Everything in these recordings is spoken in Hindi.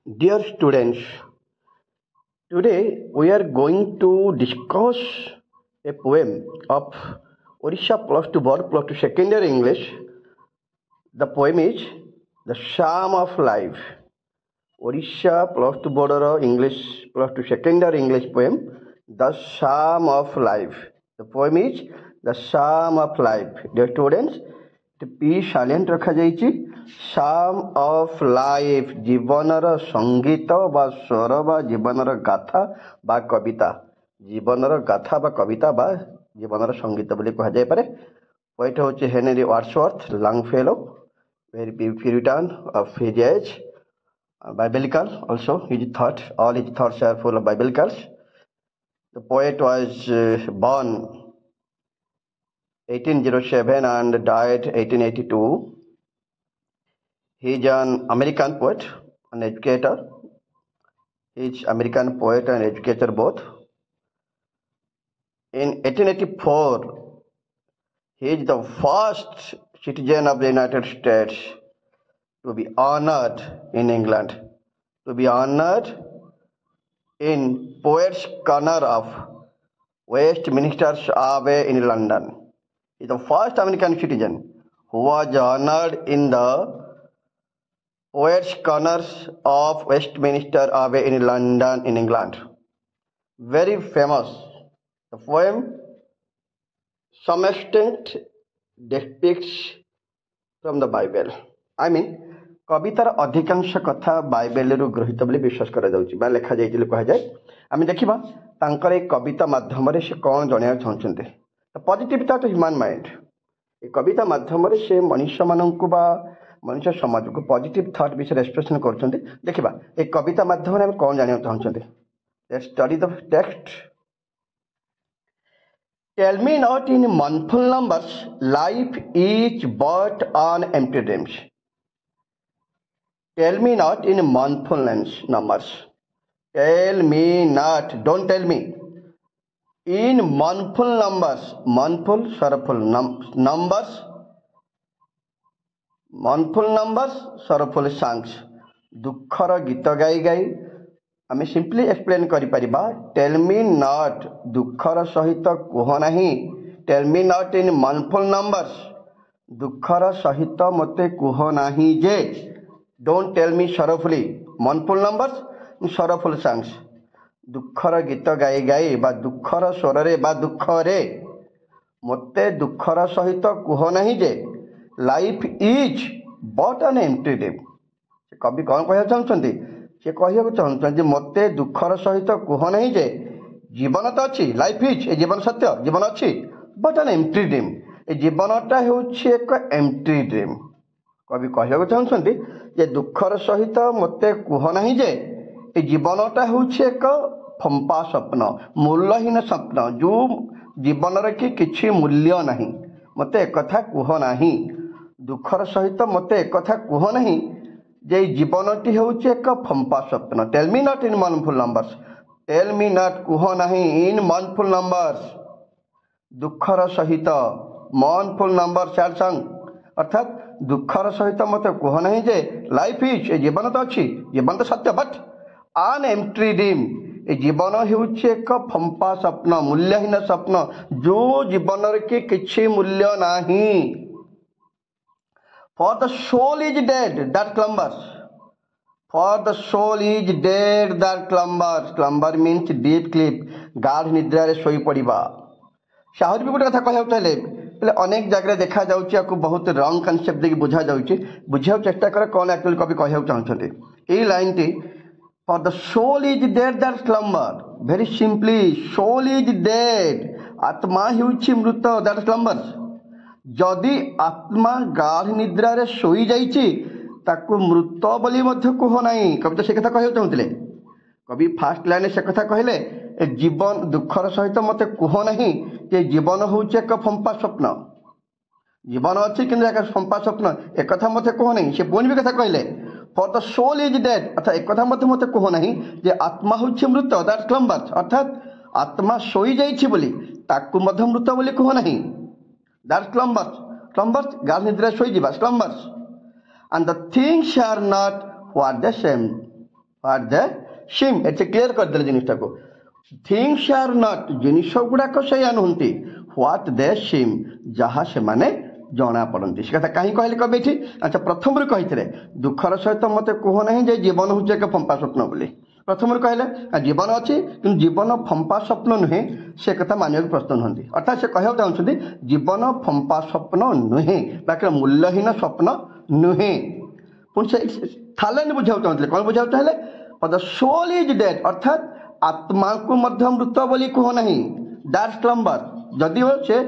Dear students, today we are going to discuss a poem of Odisha plus 2 board plus 2 secondary English. The poem is The Psalm of Life. Odisha plus 2 border English plus 2 secondary English poem, The Psalm of Life. The poem is The Psalm of Life. Dear students, P silent ରଖାଯାଇଛି। ସାମ୍ ଅଫ୍ ଲାଇଫ୍, ଜୀବନର ସଙ୍ଗୀତ ବା ସ୍ୱର ବା ଜୀବନର ଗାଥା ବା କବିତା, ଜୀବନର ଗାଥା ବା କବିତା ବା ଜୀବନର ସଙ୍ଗୀତ ବୋଲି କୁହାଯାଇପାରେ। ପୋଏଟ୍ ହେଉଛି Henry ୱାର୍ଡସୱର୍ଥ ଲଙ୍ଗଫେଲୋ, very Puritan of his age, biblical also. All his thoughts are full of biblicals. The poet was born 1807 and died 1882. He is an American poet, an educator. He is American poet and educator both. In 1884, he is the first citizen of the United States to be honored in England, to be honored in Poets' Corner of Westminster's Abbey in London. He is the first American citizen who was honored in the Poets' Corners of Westminster Abbey in London in England. Very famous. The poem, some extent, depicts from the Bible. I mean, କବିତାର ଅଧିକାଂଶ କଥା ବାଇବେଲରୁ ଗୃହୀତ ବୋଲି ବିଶ୍ୱାସ କରାଯାଉଛି ବା ଲେଖାଯାଇଛି ବୋଲି କୁହାଯାଏ। ଆମେ ଦେଖିବା ତାଙ୍କର ଏଇ କବିତା ମାଧ୍ୟମରେ ସେ କ'ଣ ଜଣାଇବାକୁ ଚାହୁଁଛନ୍ତି। ଦ ପଜିଟିଭିଟି ଅଫ୍ ହ୍ୟୁମାନ୍ ମାଇଣ୍ଡ। ଏ କବିତା ମାଧ୍ୟମରେ ସେ ମଣିଷମାନଙ୍କୁ ବା ମଣିଷ ସମାଜକୁ ପଜିଟିଭ୍ ଥଟ୍ ବିଷୟରେ ଏକ୍ସପ୍ରେସନ୍ କରୁଛନ୍ତି। ଦେଖିବା ଏ କବିତା ମାଧ୍ୟମରେ ଆମେ କ'ଣ ଜାଣିବାକୁ ଚାହୁଁଛନ୍ତି। Let's study the text. Tell me not in mournful numbers, life is but an empty dreams. Tell me not in mournful numbers. Tell me not, don't tell me. In mournful numbers, mournful, sorrowful numbers, mournful numbers, sorrowful songs. ଦୁଃଖର ଗୀତ ଗାଇ ଗାଇ ଆମେ ସିମ୍ପଲି ଏକ୍ସପ୍ଲେନ୍ କରିପାରିବା। ଟେଲ୍ ମି ନଟ୍, ଦୁଃଖର ସହିତ କୁହ ନାହିଁ। Tail me not in mournful numbers, ଦୁଃଖର ସହିତ ମୋତେ କୁହ ନାହିଁ ଯେ। Don't tell me ସରଫୁଲି, ମର୍ନଫୁଲ୍ numbers, ସରଫୁଲ୍ ସଙ୍ଗ୍ସ। ଦୁଃଖର ଗୀତ ଗାଇ ଗାଇ ବା ଦୁଃଖର ସ୍ୱରରେ ବା ଦୁଃଖରେ ମୋତେ ଦୁଃଖର ସହିତ କୁହ ନାହିଁ ଯେ ଲାଇଫ୍ ଇଜ୍ ବଟ୍ ଆନ୍ ଏମ୍ପ୍ଟି ଡ୍ରିମ୍। ସେ କବି କ'ଣ କହିବାକୁ ଚାହୁଁଛନ୍ତି? ସେ କହିବାକୁ ଚାହୁଁଛନ୍ତି ଯେ ମୋତେ ଦୁଃଖର ସହିତ କୁହ ନାହିଁ ଯେ ଜୀବନ ତ ଅଛି, ଲାଇଫ୍ ଇଜ୍, ଏ ଜୀବନ ସତ୍ୟ, ଜୀବନ ଅଛି, ବଟ୍ ଆନ୍ ଏମ୍ପ୍ଟି ଡ୍ରିମ୍, ଏ ଜୀବନଟା ହେଉଛି ଏକ ଏମ୍ପ୍ଟି ଡ୍ରିମ୍। କବି କହିବାକୁ ଚାହୁଁଛନ୍ତି ଯେ ଦୁଃଖର ସହିତ ମୋତେ କୁହ ନାହିଁ ଯେ ଏ ଜୀବନଟା ହେଉଛି ଏକ ଫମ୍ପା ସ୍ୱପ୍ନ, ମୂଲ୍ୟହୀନ ସ୍ୱପ୍ନ, ଯେଉଁ ଜୀବନର କି କିଛି ମୂଲ୍ୟ ନାହିଁ। ମୋତେ ଏକଥା କୁହ ନାହିଁ। ଦୁଃଖର ସହିତ ମୋତେ ଏକଥା କୁହ ନାହିଁ ଯେ ଏଇ ଜୀବନଟି ହେଉଛି ଏକ ଫମ୍ପା ସ୍ୱପ୍ନ। Tell me not in mournful numbers, tell me not କୁହ ନାହିଁ ଇନ୍ ମର୍ନଫୁଲ୍ ନମ୍ବର୍ସ, ଦୁଃଖର ସହିତ, ମର୍ନଫୁଲ୍ ନମ୍ବର ସ୍ୟାଡ୍ ସଙ୍ଗ, ଅର୍ଥାତ୍ ଦୁଃଖର ସହିତ ମୋତେ କୁହ ନାହିଁ ଯେ ଲାଇଫ୍ ଇଜ୍, ଏ ଜୀବନ ତ ଅଛି, ଜୀବନ ତ ସତ୍ୟ, ବଟ୍ ଆନ୍ ଏମ୍ପ୍ଟି ଡ୍ରିମ୍, ଏ ଜୀବନ ହେଉଛି ଏକ ଫମ୍ପା ସ୍ୱପ୍ନ, ମୂଲ୍ୟହୀନ ସ୍ୱପ୍ନ, ଯେଉଁ ଜୀବନରେ କି କିଛି ମୂଲ୍ୟ ନାହିଁ। For the soul is dead that slumbers. For the soul is dead that slumbers. Slumber means deep sleep. ଗାଢ଼ ନିଦ୍ରାରେ ଶୋଇପଡ଼ିବା। ସେ ଆହୁରି ବି ଗୋଟେ କଥା କହିବାକୁ ଚାହିଁଲେ ହେଲେ ଅନେକ ଜାଗାରେ ଦେଖାଯାଉଛି, ଆକୁ ବହୁତ ରଙ୍ଗ କନସେପ୍ଟ ଦେଇକି ବୁଝାଯାଉଛି। ବୁଝିବାକୁ ଚେଷ୍ଟା କରେ କ'ଣ ଆକ୍ଚୁଆଲି କବି କହିବାକୁ ଚାହୁଁଛନ୍ତି। ଏଇ ଲାଇନ୍ଟି For the soul is dead that slumber. Very simply, soul is dead. ଆତ୍ମା ହେଉଛି ମୃତ, that slumbers. ଯଦି ଆତ୍ମା ଗାଢ଼ ନିଦ୍ରାରେ ଶୋଇଯାଇଛି ତାକୁ ମୃତ ବୋଲି ମଧ୍ୟ କୁହ ନାହିଁ। କବି ତ ସେ କଥା କହିବାକୁ ଚାହୁଁଥିଲେ। କବି ଫାର୍ଷ୍ଟ ଲାଇନ୍ରେ ସେ କଥା କହିଲେ, ଏ ଜୀବନ ଦୁଃଖର ସହିତ ମୋତେ କୁହ ନାହିଁ ଯେ ଜୀବନ ହେଉଛି ଏକ ଫମ୍ପା ସ୍ୱପ୍ନ, ଜୀବନ ଅଛି କିନ୍ତୁ ଏକ ଫମ୍ପା ସ୍ୱପ୍ନ, ଏକଥା ମୋତେ କୁହ ନାହିଁ। ସେ ପୁଣି ବି କଥା କହିଲେ for the soul is dead, ଅର୍ଥାତ୍ ଏକଥା ମଧ୍ୟ ମୋତେ କୁହ ନାହିଁ ଯେ ଆତ୍ମା ହେଉଛି ମୃତ, ଦ୍ୟାଟ୍ ସ୍ଲମ୍ବର୍ସ, ଅର୍ଥାତ୍ ଆତ୍ମା ଶୋଇଯାଇଛି ବୋଲି ତାକୁ ମଧ୍ୟ ମୃତ ବୋଲି କୁହ ନାହିଁ। ଦ୍ୟାଟ୍ ସ୍ଲମ୍ବର୍ସ, slumbers, ଗାଢ଼ ନିଦ୍ରାରେ ଶୋଇଯିବା, slumbers, and the things are not what they seem, what they seem एटे क्लियर करदेले जिनिसटा को थिंग्स आर नॉट जिनिस गुड़ाक से नुहति व्हाट दे सीम जहाँ से माने जना पड़ती से कथा कहीं कहले कवि ये अच्छा प्रथम कही दुखर सहित मत कहना जे जीवन हूँ एक फंपा स्वप्न बोली प्रथम कहले जीवन अच्छी कि जीवन फंपा स्वप्न नुहे से कथा मानिया प्रस्तुत नुहति अर्थात से कहना चाहते जीवन फंपा स्वप्न नुहे बाकी मूल्यहीन स्वप्न नुहे पुणी से थालन बुझा चाहते कौन बुझा चाहे द सोल इज डेड अर्थात आत्मा को मृत बोली कहना डार्क स्लम्बर जदिव से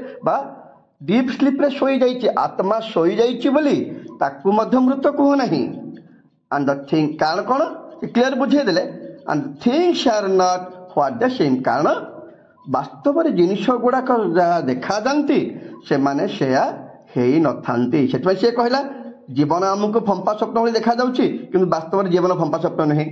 डीप स्लीप रे सोई जाइए आत्मा सोई जाइए बोली ताकू मृत कहना एंड द थिंग कारण कौन क्लीयर बुझेदेले and things are not what the seem कारण वास्तव में जिनिस गुड़ाक जहाँ देखा जाती से माने सेया हेई न थांती से कहला जीवन आमको फंपा स्वप्न बोली देखा जाउछि किंतु वास्तव में जीवन फंपा स्वप्न नहीं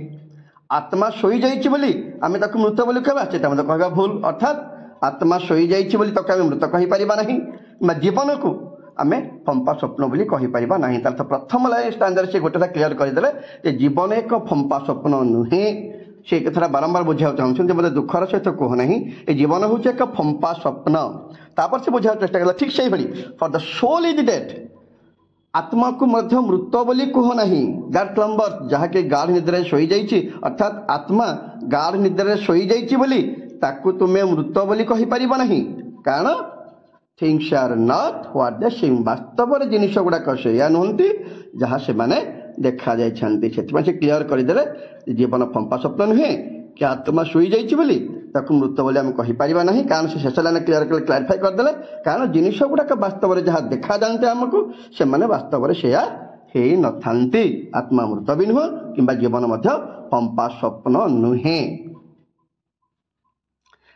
आत्मा सोई जाइए बोली आम ताकू मृत बोली कहवा सेटा मतलब कहवा भूल अर्थात आत्मा सोई जाइए बोली ताकू आम मृत कहि परिबा नहीं जीवन को आम फंपा स्वप्न बोली कहि परिबा नहीं तार प्रथम लाइन स्टैंडर से गोटे क्लियर करदेले जे जीवन एक फंपा स्वप्न नुहे से कथा बारंबार बुझा चाहते मतलब दुखर सहित कहना ये जीवन हूँ एक फंपा स्वप्न तापर से बुझा चेष्टा कला ठीक से भाई for the soul is dead आत्मा को मध्य मृत बोली कहना गाढ़ क्लम्बर जहाँकि गाढ़ निद्रा सोई जाइए अर्थात आत्मा गाढ़ निद्रा सोई जाइए बोली ताकू तुम्हें मृत बोली कहि परिबा नहीं कारण things are not what they seem वास्तव जिनिस गुड़ाक से नुहति जहाँ से माने देखा जाइए से क्लीयर करदेले जीवन फंपा स्वप्न नुहे कि आत्मा सोई जाइए बोली ताकू मृत बोली आम कहीपर ना कारण से शेष लाइन क्लीयर कर क्लारिफाई करदेले कारण जिनिस गुड़ाक वास्तव में जहाँ देखा जाते आमको से माने वास्तव में सेया हे न थांती आत्मा मृत भी नुह कि जीवन फंपा स्वप्न नुहे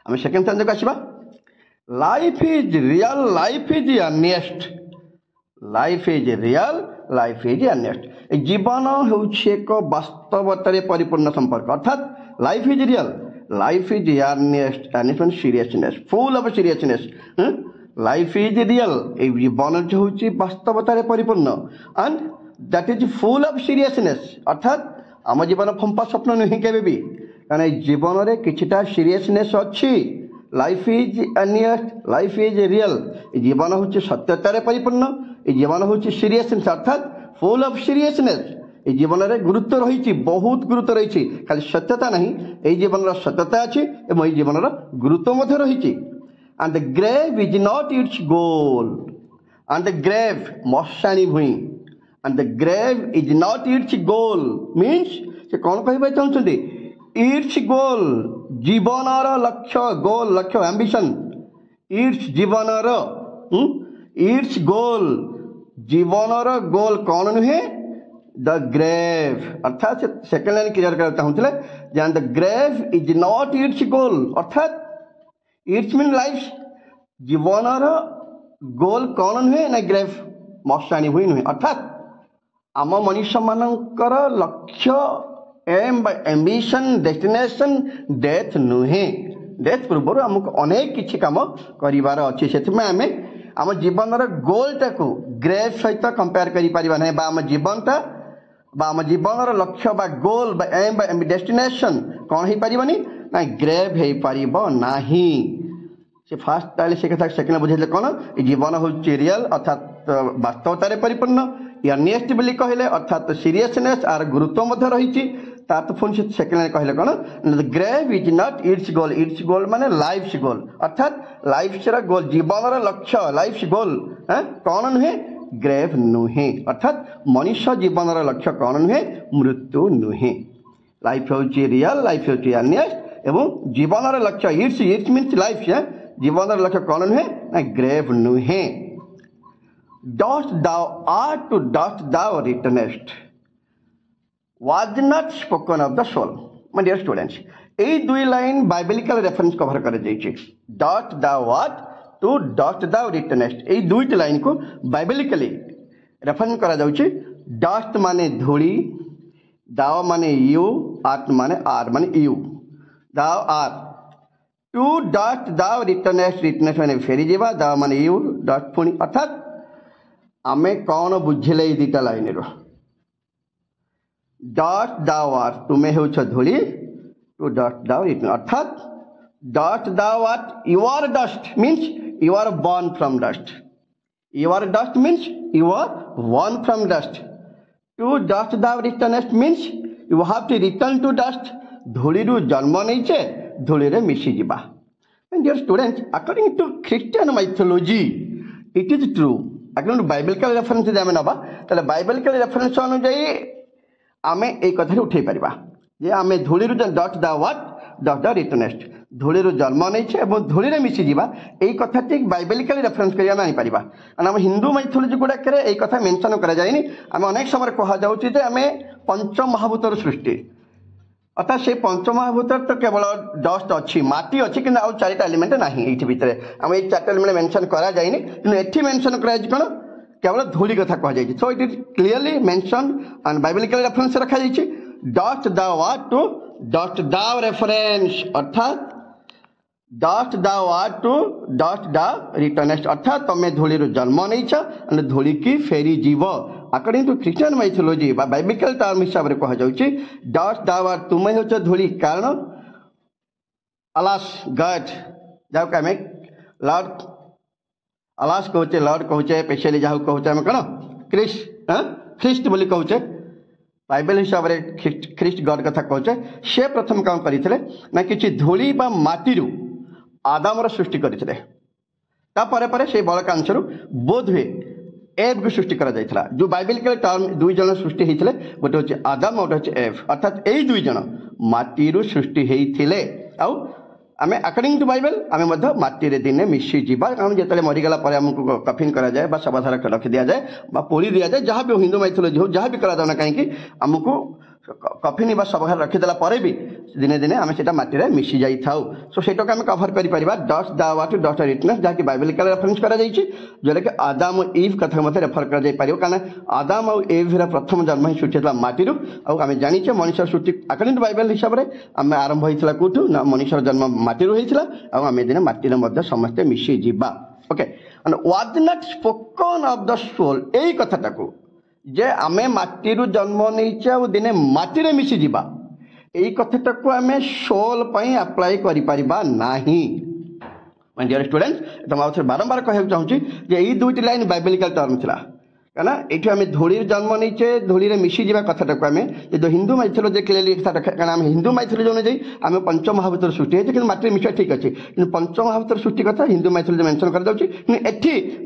आम सेकेंड स्टैंडा को आसवा life is real life is earnest life is real life is earnest जीवन हूँ एक वास्तवतार परिपूर्ण संपर्क अर्थात life is real life is earnest earnest mean seriousness full of seriousness life is real जीवन जो हूँ वास्तवतार परिपूर्ण and that is full of seriousness अर्थात आम जीवन फंपा स्वप्न नुहे केबे भी कारण जीवन में किछिटा सीरियसनेस अच्छी life is earnest life is real जीवन हूँ सत्यतार परिपूर्ण जीवन हूँ सीरियसनेस अर्थात फुल ऑफ सीरियसनेस ये जीवन में गुरुत्व रही बहुत गुरुत्व रही खाली सत्यता नहीं ये जीवन सत्यता अच्छी और ये जीवन गुरुत्व रही and the grave is not its goal and the grave मशाणी भूई and the grave is not its goal means से कौन कह चाहते इट्स गोल जीवनर लक्ष्य गोल लक्ष्य एम्बिशन इट्स जीवनर इट्स गोल जीवनर गोल कौन नुहे द ग्रेव अर्थात सेकेंड लाइन क्लियर करना चाहूँगे the grave is not its goal अर्थात इट्स मीन लाइफ जीवनर गोल कौन नुहे ना ग्रेव मशाणी हुई नुहे अर्थात आम मनुष्य मानकर लक्ष्य एम बा एम्बिशन डेस्टिनेशन डेथ नुहे डेथ पूर्व आमको अनेक किसी कम करार अच्छे से आम आम जीवन गोलटा को ग्रेव सहित कंपेयर करें आम जीवनटा आम जीवन लक्ष्य बा गोल बा एम बा डेस्टिनेशन कौन हो पारनी ना ग्रेव हो पार ना से फास्ट ताले से कथा सेकेंड बुझे कौन जीवन हूँ रियल अर्थात वास्तवतार परिपूर्ण या नेक्स्ट बोली कहले अर्थात सीरियसनेस आर गुरुत्व रही तार पुणी से सेकेंड लाइन कहले कौन ग्रेव इज नॉट इट्स गोल माने लाइफ गोल अर्थात लाइफ गोल जीवन लक्ष्य लाइफ गोल कौन नुहे ग्रेव नुहे अर्थात मनुष्य जीवन लक्ष्य कौन नुहे मृत्यु नुहे लाइफ हूँ रियल लाइफ हूँ अर्नेस्ट एवं जीवन लक्ष्य इट्स मीन्स लाइफ जीवन लक्ष्य कौन नुहे ग्रेव नुहे dust thou art to dust thou returnest was not spoken of the soul my dear students এই দুই লাইন বাইবেলিক্যাল রেফারেন্স কভার করে দিয়েছি ডট দা ওয়াট টু ডট দা রিটনেস্ট এই দুইটি লাইন को বাইবেলিক্যালি রেফারেন্স করা যাচ্ছে ডস্ট মানে ধূলি দাও মানে ইউ আট মানে আর মানে ইউ দাও আর টু ডট দাও রিটনেস্ট মানে ফেরি যাবা দাও মানে ইউ ডট পুনি অর্থাৎ আমি কোন বুঝিলে এই দুইটা লাইনের डस्ट दाउ आर तुम्हें होछ धूली टू डस्ट दाउ रिटर्न अर्थात dust thou art you are dust means you are born from dust you are dust means you are born from dust to dust thou returnest means you have to return to dust धूली रु जन्म नहीं धूली रे मिसी जिबा dear students according to Christian mythology it is true according to biblical reference जदि आमे नबा तले बाइबलिकल रेफरेंस अनुसार आमे ए कथा उठे परिबा जे आमे धूली रु डट the what dot the returnest धूली रु जन्म नहीं एवं धूली रे मिसी जिबा एई कथा ठीक बाइबलिकल रेफरेंस करिया आमे परिबा कारण हम हिंदू माइथोलॉजी गुडा करे एई कथा मेंशन करा जायनी आमे अनेक समय कहा जाउची जे आमे पंच महाभूतर सृष्टि अर्थात से पंच महाभूत तो केवल डस्ट अच्छी माटी अच्छी कि चारिटा एलिमेंट ना ये भितर आम ये चार्ट एलिमेंट मेंशन करा जायनी कि एठी मेंशन करा कौन केवल धूली कथा कह so it is clearly mention and biblical reference रखा जाइए dust the what to dust the reference अर्थात dust the what to dust the returnest अर्थात तुम्हें धूली जन्म नहीं धूली की फेरी जीव according to Christian mythology biblical term हिसाब से कह जाउची डस्ट द व्हाट तुम्हें होच धूली कारण अलास गॉड जाऊ आम लॉर्ड अलास कहचे लॉर्ड कहचे स्पेशली जहाँ कहचे आम कौन ख्रीस्ट बोली कहचे बाइबल हिसाब से ख्रीस्ट गॉड कथा कहचे से प्रथम कौन करते ना कि धूली बा माटी आदामर सृष्टि करते से बड़ कांशर बोध हुए एव को सृष्टि करा जायथिला जो बाइबलिकल टर्म दुई जन सृष्टि होते गोटे हूँ आदाम गोटे हूँ एव अर्थात यही दुई जन माटी सृष्टि होते आम अकॉर्डिंग टू बाइबल आम माटी दिने मिसी जीवा कारण जो मरीगला आमको कफिन करा जाए शवधारा रखी दि जाए पोड़ी दि जाए जहाँ भी हिंदू माइथोलॉजी हो जहाँ भी करा कहीं आमको कफिन शवधारा रखीदेला भी दिने दिने आम से माटी मिसी जाई थाउ सो सेटा को आम कभर कर डस्ट द व्हाट डस्ट रिटनेस जहाँकि बाइबलिकल रेफरेंस करा जोटा कि आदाम ईव कथा मत रेफर कर कारण आदाम और ईव प्रथम जन्म ही सृष्टि होता माटी आम जाचे मनुष्य सृष्टि अकॉर्डिंग टू बाइबल हिसाब से आम आरंभ होता कौटू ना मनुष्य जन्म माटी होता आम दिन माटी समस्ते मिसी जीवा ओके was not spoken of the soul यही कथाटा को जे आमे माटी जन्म नहीं दिने माटी मिसी जीवा यही कथाटा को आम सोल अप्लाई करा डियर स्टूडेंट्स तो मुझे बारंबार कहना चाहूँगी यही दुईटी लाइन बाइबलिकल टर्म थिला कहना ये आम धूली जन्म नहीं धूली मिसी जावा कथाटा को आम जो हिंदू माइथोलॉजी क्लियरली कारण आम हिंदू माइथोलॉजी अनुଯାयी आम पंच महाभूतर सृष्टि होती है माटी मिसा ठीक अच्छे कि पंच महाभूतर सृष्टि कथा हिंदू माइथोलॉजी मेंशन कर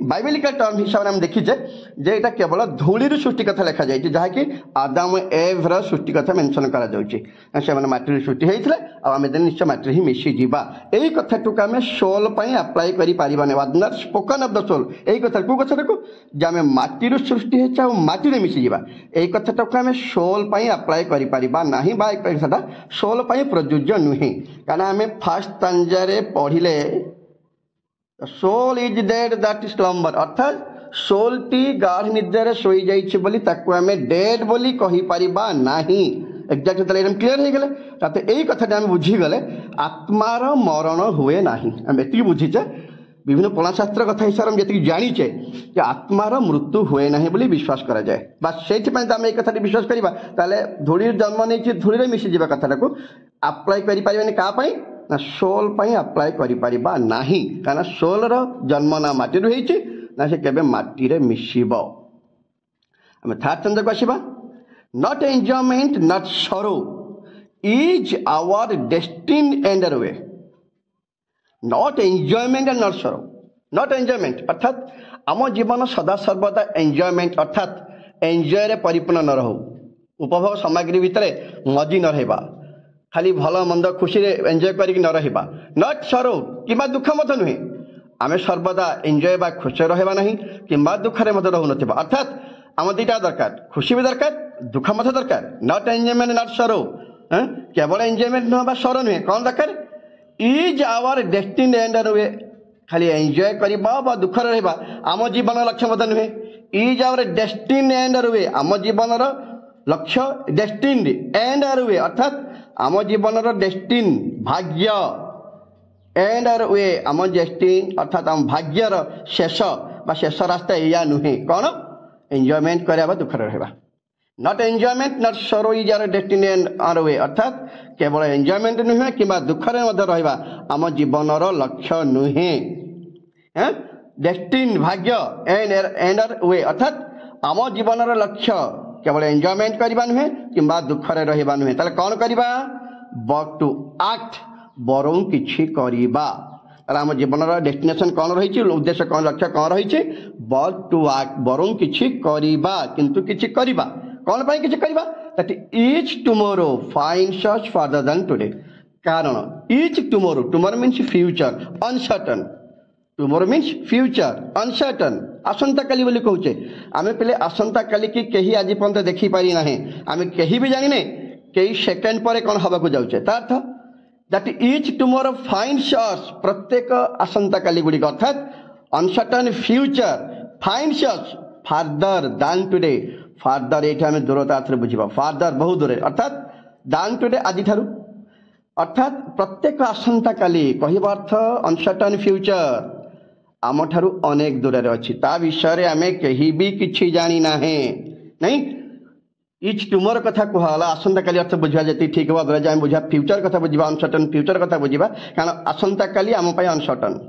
बाइबलिकल टर्म हिसाब से आम देखीचे जे यहाँ केवल धूली सृष्टि कथा लिखा जाए जहाँकि आदाम एव सृष्टि कथा मेंशन कर माटी सृष्टि होते आम दिन निश्चय माटी ही मिसी जीवा यही कथाटू आम सोल अप्लाई कर स्पोकन ऑफ द सोल यही कथा कौ कथा को आम माटी सृष्टि है माटी मिसी जावा यही कथाटा को आम सोल अप्लाई करा सोल प्रযোज्य नुहे कारण आम फास्ट तांजारे पढ़िले soul is dead that slumber अर्थात सोल टी गाढ़ निद्रा शोई जाइए बोली ताकू आम डेड बोली कहि परिबा नाही एक्जाक्ट एकदम क्लीयर हो गले ताते यही कथा आम बुझीगले आत्मार मरण हुए नाही आम एति बुझीचे विभिन्न पुराणशास्त्र कथा हिसाब से जी जानीचे कि आत्मार मृत्यु हुए ना बोली विश्वास करा जाए बस से आम एक कथा विश्वास करवा ताले धूली जन्म नहीं धूली मिसी जावा कथाटा को अप्लाई करें ना सोल अप्लाई करा ना कारण सोल जन्म ना माटी ना से केबे माटी रे मिसिबो आम थर्ड चंद्र को आसवा not enjoyment not sorrow is our destined and way not enjoyment and not sorrow not enjoyment अर्थात आम जीवन सदा सर्वदा एंजॉयमेंट अर्थात एंजॉय रे परिपूर्ण न रहो उपभोग सामग्री भितर मजी न रहा खाली भल मंद खुशी रे एंजॉय करके न रहा नॉट सरो कि दुख मत नुहे आम सर्वदा एंजॉय बा खुश रहा ना कि दुख रे मत रहु न अर्थात आम दुईटा दरकार खुशी भी दरकार दुख मत दरकार नॉट एंजॉयमेंट नॉट सरो केवल एंजॉयमेंट नुह सरो नुहे कौन दरकार इज आवर डेस्टिन एंड वे खाली एंजॉय करवा दुख रहा आम जीवन लक्ष्य मत नुहे इज आवर डेस्टिन एंड वे आम जीवन लक्ष्य डेस्टिन एंड वे अर्थात आम जीवन डेस्टिन भाग्य एंड वे आम डेस्टिन अर्थात आम भाग्यर शेष शेष रास्ता या नुहे कौन एंजॉयमेंट करवा दुख रहा not enjoyment not sorrow is our destiny and our way अर्थात केवल एंजॉयमेंट नुहे कि दुख रहा आम जीवनर लक्ष्य नुहे डेस्टिन भाग्य एंड आवर वे अर्थात आम जीवनर लक्ष्य केवल एंजॉयमेंट करवा नुहे कि दुख रहा नुहे ताले कौन करवा बट टू एक्ट बरं किछि करवा आम जीवनर डेस्टिनेशन कौन रही उद्देश्य कौन लक्ष्य कौन रही बट टू एक्ट बरं किछि करवा किंतु किछि करवा कौन पाई किछि करवा that each tomorrow finds us farther than today कारण each tomorrow tomorrow means future uncertain tomorrow means future uncertain आसंता काली बोली कहूचे आमे पहले आसंता काली की कहीं आज पर्यंत देखी पारी नाही आमे कहीं भी जानिने कई सेकेंड पर कौन हवा को जाऊचे ता अर्थ that each tomorrow finds us प्रत्येक आसंता काली गुडी अर्थात uncertain future finds us farther than today farther ये आम दूरता अर्थ बुझा फार्दर बहुत दूर अर्थात दान टुडे आज ठारू अर्थात प्रत्येक आसंता काली कहवा अर्थ अनसर्टन फ्यूचर आम ठारू अनेक दूर अच्छी ता विषय आम कहीं भी किसी जानी ना नहीं इच टुमोर कथा कहला आसंता काली अर्थ बुझा जी ठीक हम दूर जाए बुझा फ्यूचर कथा बुझा अनसर्टन फ्यूचर कथा बुझा कारण आसंता काली आम अनसर्टन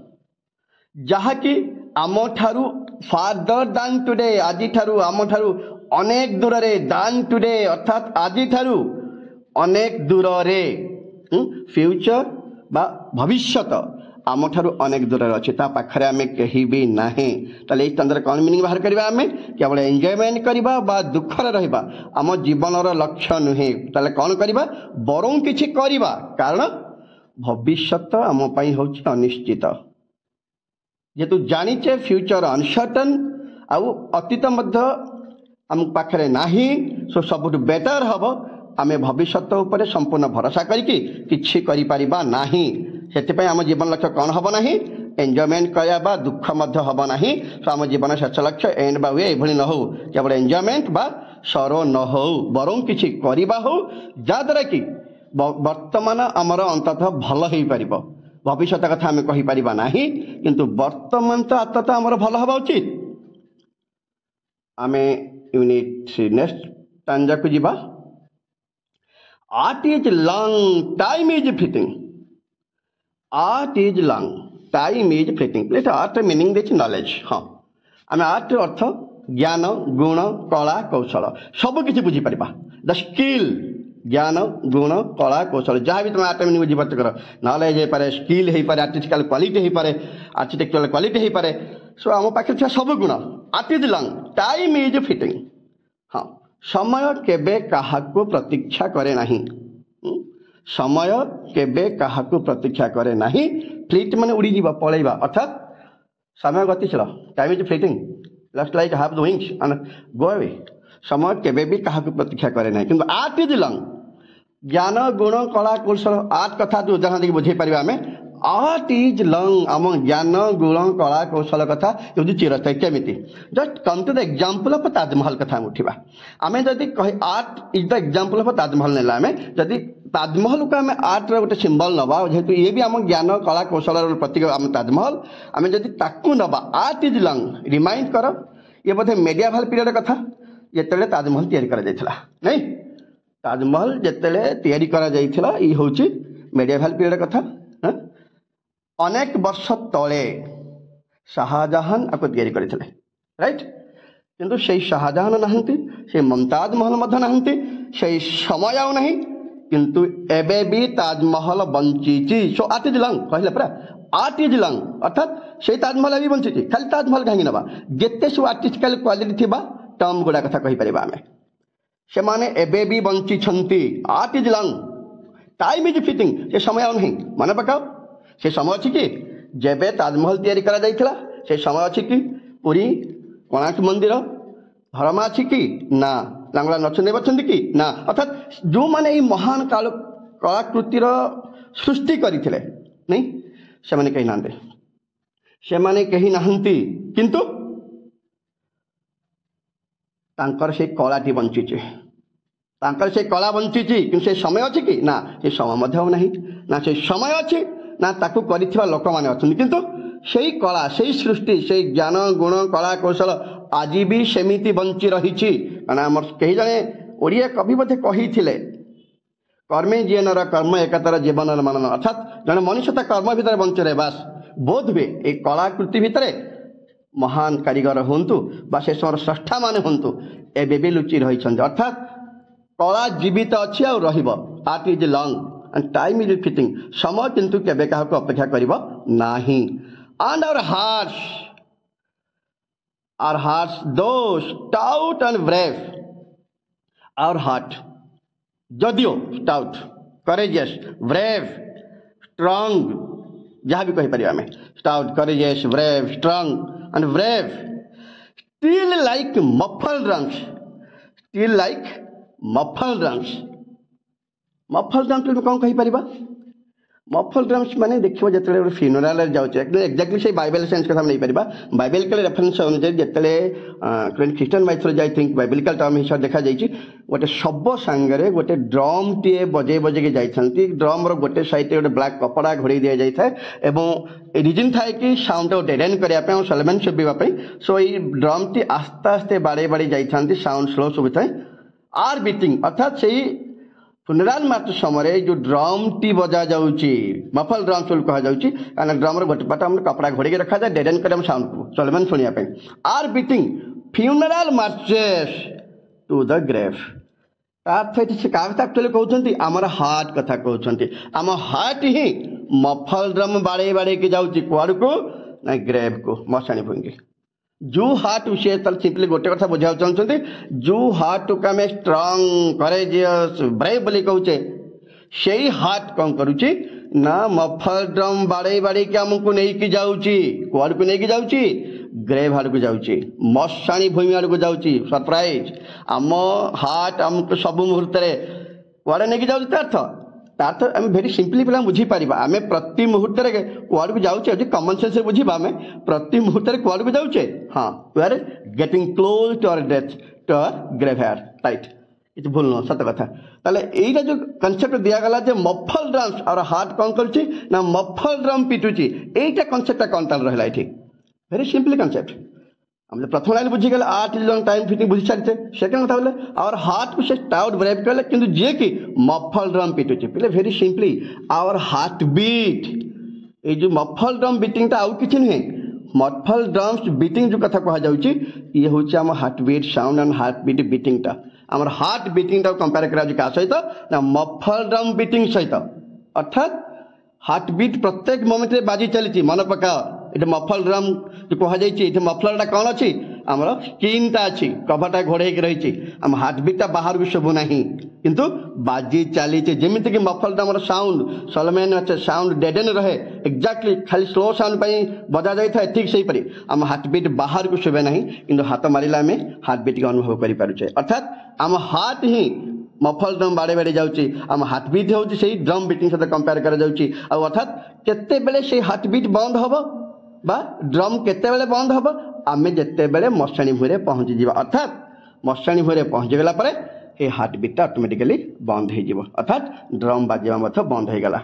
जहाँकि आम ठारू फार्दर दान टुडे आज ठारू आम ठारू अनेक दूर दान टुडे अर्थात आज ठारू अनेक दूर फ्यूचर बा भविष्यत आम ठारू अनेक दूर अच्छे पाखे आम कहीं भी ना ताले चंद्र कौन मीनिंग बाहर करवा आम केवल एंजॉयमेंट करवा बा दुख रहा आम जीवनर लक्ष्य नुहे ताले कौन करवा बरं किछि करवा कारण भविष्यत आम हूँ अनिश्चित जेतु जानिचे फ्यूचर अनसर्टन आउ अतीत मध्य आम पाखे नाही सो सबुठ बेटर हम आम भविष्यत उपर संपूर्ण भरोसा करके किछि करि परिबा नाही सेतिपय आम जीवन लक्ष्य कौन हम ना एंजॉयमेंट करवा दुख मध्य हम ना तो आम जीवन शेष लक्ष्य एंड बा वे एभली न हो केवल एंजॉयमेंट बा सरो न हो बरं किछि करवा हो जद्वारा कि वर्तमान आमर अंततः भल हो पार भविष्य कथा आम कहीपर ना किंतु वर्तमान तो आतत आमर भल हवा उचित आम यूनिट नेक्स्ट टांजा को जीवा art is long time is fleeting art is long time is fleeting art meaning देखिए नॉलेज हाँ आम आर्ट अर्थ ज्ञान गुण कला कौशल सबकि बुझीपर द स्किल ज्ञान गुण कला कौशल जहाँ भी तुम आर्ट मीनिंग बुझीपार कर नॉलेज हो पाए स्किल हो पाए आर्टिस्टिकल क्वालिटी हो पाए आर्किटेक्चरल क्वालिटी हो पाए सो आम पाखे सब गुण art is long time is fleeting हाँ समय केबे काहाकू प्रतीक्षा करे नहीं समय केबे काहाकू प्रतीक्षा करे नहीं फ्लीट माने उड़ी जीवा पळेबा अर्थात समय गतिशील time is fleeting just like have the wings and go away समय केबे भी काहाकू प्रतीक्षा करे नहीं किंतु आर्ट इज लॉन्ग ज्ञान गुण कला कौशल आर्ट कथा जो उदाहरण देखिए बुझे पारिबा आमे आर्ट इज लॉन्ग आम ज्ञान गुण कला कौशल कथा ये चिरस्थायी केमिति just come to the example of Taj Mahal कथा उठा आम जदि art is the example of Taj Mahal नेला आम जदि ताजमहल को आम आर्ट गोटे सिंबल नवा जेहेतु ये भी आम ज्ञान कला कौशल प्रतीक आम ताजमहल आम जदि ताकू नवा आर्ट इज लॉन्ग रिमाइंड कर ये बोधे मेडिएवल पीरियड कथा जिते ताजमहल तैयारी करा जायथिला नहीं ताजमहल जिते तैयारी करा जायथिला ये हूँ मेडिएवल पीरियड कथा अनेक वर्ष तले शाहजहां आपको तैयारी करते राइट किंतु से शाहजहां नहांती से मुमताज महल मध्य नहांती से समय आउ नहीं किंतु एबे भी Taj Mahal bunchy so art is long कहले परा आर्ट इज लॉन्ग अर्थात से ताजमहल भी बंची खाली ताजमहल कहीं नवा जिते सब आर्टिस्टिकल क्वालिटी थिबा टर्म गुड़ा कथा कहि परिबा आमे से माने एबे भी बंची छंती art is long time is fleeting से समय आउ नहीं मन पकाओ से समय अच्छी कि जेबे ताजमहल तैयारी करा जाइथिला से समय अच्छी कि पुरी कोणार्क मंदिर धर्मा अच्छी कि ना लांगला नचंदे बचंदी कि ना अर्थात जो माने ई महान काल कलाकृतिर सृष्टि करथिले नहीं से माने कहीं नांदे से माने कहीं नाहंती किंतु तांकर से कलाटी बंचीचे तांकर से कला बंचीची कि से समय अच्छी कि ना से समय मध्य नहीं ना से समय अच्छी ना ताकू करिथिबा लोक माने अछंती किंतु सेही कला सेही सृष्टि सेही ज्ञान गुण कला कौशल आज भी सेमिति बंची रही कारण आम कहीं जड़े ओडिया कवि बोधे कही कर्मे जीवनर कर्म एकतर जीवन मनन अर्थात जन मनुष्य ता कर्म भितर बंच रहे बास बोध हुए ये कलाकृति भितर महान कारीगर हूँ बा से समय स्रष्टा मान हूँ एवं भी लुचि रही अर्थात कला जीवित अच्छी art is long and time is fleeting समय किंतु केबे क्या अपेक्षा करिबो नाही and our hearts though stout and brave our heart जदियो स्टाउट करेजियस ब्रेव स्ट्रॉन्ग जहाँ भी कहीपर आम stout courageous brave strong and brave still like muffled drums still like muffled drums muffled drums कौन कहीपर मफल ड्रम्स माने देखिए जो गोटे फ्यूनराल जाऊे एक्जाक्टली से बाइबल सेन्स कथा नहीं पार बाइबलिकल रेफरेन्स अनुसार जो ख्रीष्टान mythology I think biblical term हिसाब देखा जाइए गोटे शव सांगे गोटे ड्रम टे बजे बजे जाती ड्रम रोटे साइड गोटे ब्लाक कपड़ा घोड़े दि जाए रिजन थाए कि साउंड डेडेन करने सलमान शुभापी सो ये ड्रम टी आस्ते आस्ते बाड़े बाड़ी जाती साउंड स्लो शुभी थाए आर बीटिंग अर्थात से फ्यूनराल मार्च समय जो ड्रम टी बजा जाऊँगी मफल ड्रम्स कह जाऊँगी कारण ड्रम गोटे पट कपड़ा घोड़े रखा जाए डेडेन कर साउंड को सलमान शुणापी are beating funeral marches to the grave से क्या एक्चुअली कहते आमर हार्ट कथा कहते आम हार्ट ही मफल ड्रम बाड़े बाड़े की जाऊँगी कुआड़ को ना ग्रेव को मशाणी भूंगी जो हार्ट सी सिंपली गोटे कथा बुझा चाहते जो हार्ट को आम स्ट्रंग करेजियस ब्रेव बोली कहचे से हार्ट कौन करुच्ची ना मफल ड्रम बाड़े बाड़े के आमको नहीं जाऊँगी कुआड़ को नहीं जाऊँगी ग्रेव आड़ को जाऊँगी मशाणी भूमि आड़ को जाऊँगी सरप्राइज आम हार्ट आमको सब मुहूर्त कुआड़े नहीं जाऊँगी अर्थ आम भेरी सिंपली पे बुझीपार आम प्रति मुहूर्त कुआड़ को जाऊे कमन सेन्स बुझा आम प्रति मुहूर्त कुआड़ को जाऊे हाँ we are getting close to our death to our grave here right ये भूल नुह सत कथा ताले यहीटा जो कनसेप्ट दिगला मफल ड्रम्स और हार्ट कौन कर मफल ड्रम पिटुची यहीटा कनसेप्टा कौन ताल रहा ये भेरी सिंपली कनसेप्ट हम प्रथम लाइन बुझीगले art is long time fleeting बुझी सारी सेकेंड कथा बोले आवर हार्ट को से स्टाउट ब्रेव कहले किंतु जे कि मफल ड्रम पिटुची पिले भेरी सिंपली आवर हार्ट बीट ये जो मफल ड्रम बीटिंग आउ किछि नुहे मफल ड्रम्स बीटिंग जो कथा कह जाउची ये होची आम heart beat sound and heart beat beating टा आमर हार्ट बीटिंग टा कंपेयर करा क्या सहित ना मफल ड्रम बीटिंग सहित अर्थात हार्ट बीट प्रत्येक मोमेंट रे बाजी चली मन पका ये मफल ड्रम जो कह मफलर टा कौन अच्छी आमर स्किन टा अच्छी कभरटा घोड़े रही आम हार्ट बीटा बाहर भी शोभू ना किंतु बाजी चली जमीती कि मफल ड्रम साउंड सलमेन अच्छे साउंड डेडेन रहे एक्जाक्टली खाली स्लो साउंड बजा जाए ठीक से हीपरि आम हार्ट बीट बाहर को शोभे ना कि हाथ मारे आम हार्ट बीट के अनुभव करें अर्थात आम हार्ट ही मफल ड्रम बाड़े बाड़े जाऊँगी आम हार्ट बीट हूँ से ड्रम बीटिंग सहित कंपेयर कर अर्थात केते से हार्ट बीट बंद हम बा ड्रम केते बेले बंद हम आम जिते बेले मशाणी भूरे पहुँची जावा अर्थात मशाणी भूरे पहुँची गला परे ये हार्ट बीटा ऑटोमेटिकली बंद हो अर्थात ड्रम बाजा बंद हो गला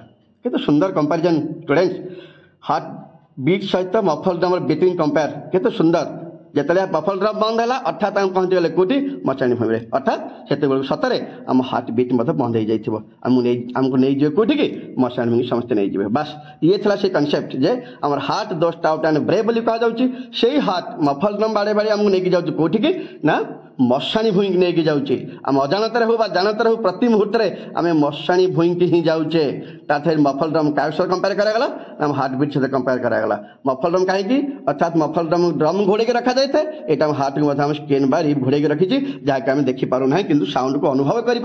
कितु सुंदर कंपैरिजन स्टूडेंट्स हार्ट बीट सहित मफल ड्रम बीटिंग कंपेयर केते सुंदर जिते मफल ड्रम बंद है अर्थात आम पहुँची गले कौटी मशाणी भूमि अर्थात से सतरे आम हार्ट बीट बंद हो जामको नहीं जाए कौटी की मशाणी भूमि समस्ते नहीं जाए बास ये था से कनसेप्ट जे आम हार्ट दो स्टाउट एंड ब्रेव बोली कह जाऊँगी हार्ट मफल ड्रम बाड़े बाड़े आमको नहीं जाऊँ कौटी की ना मशाणी भूमि नहीं जाऊँगी आम अजाणत हो जानत हो प्रति मुहूर्त आम मशाणी भूमि की ही जाऊे ताथे मफल ड्रम क्या कंपेयर करागला आम हार्ट बीट सहित कंपेयर करागला मफल ड्रम कहीं अर्थात मफल ड्रम घोड़े के रखा जाए यहाँ हार्ट को स्केन बा रिप घोड़े रखी जहाँकि आम देखिपार ना कि साउंड को अनुभव करें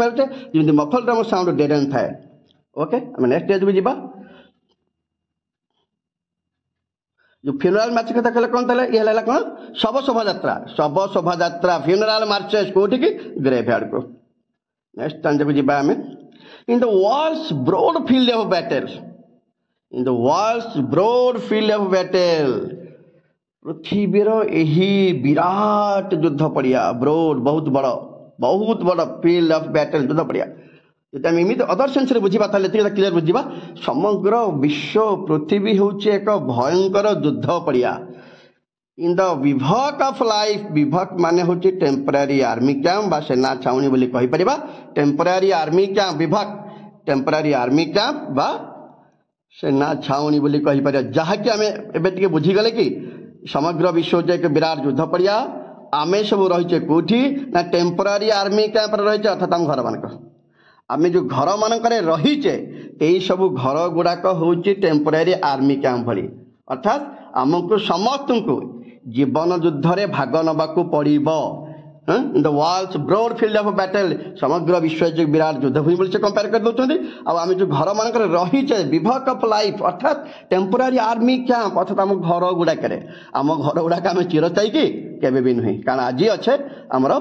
जमी मफल ड्रम साउंड डेडेन थाए ओके आम नेक्स्ट स्टेज को जीवा जो फ्यूनराल मार्च कथा कहले कौन था ये है कौन शव शोभा यात्रा फ्यूनराल मार्चेस कौटी की ग्रेव यार्ड को नेक्स्ट स्टांजा को जीवा आम in the world's broad field of battle in the world's broad field of battle पृथ्वीर यही विराट युद्ध पड़िया ब्रॉड बहुत बड़ फील्ड ऑफ बैटल युद्ध पड़िया जो आम इमित अदर सेन्स बुझा क्लीयर बुझा समग्र विश्व पृथ्वी हूँ एक भयंकर युद्ध पड़िया इन द विभक ऑफ लाइफ विभक माने होची टेम्पररी आर्मी कैंप बा सेना छाउनी बोली कहि परिबा टेम्पररी आर्मी कैंप विभक टेम्पररी आर्मी कैंप बा सेना छाउनी बोली कहि परिबा जहा कि हमें एबे टिके बुझी गले कि समग्र विश्व जे एक विराट युद्ध पड़िया आमे सब रहिचे कोठी ना टेम्पररी आर्मी कैंप रे रहिचे अर्थात हम घर मानक आमे जो घर मानक रे रहिचे एई सब घर गुडाक होची टेम्पररी आर्मी कैंप भली अर्थात आमको समस्त को जीवन युद्ध रे भाग नबाकू पड़िबो in the world's broad field of battle समग्र विश्व जो विराट युद्ध भूमि बोली से कंपेयर कर दउछंती आ आमे जो घर मानक रे रहिचे विभक ऑफ लाइफ अर्थात टेम्पररी आर्मी कैंप अर्थात हम घर गुडा करे हम घर गुडा का हम चिरस्थायी की केबे भी नहीं कारण आज अच्छे हमर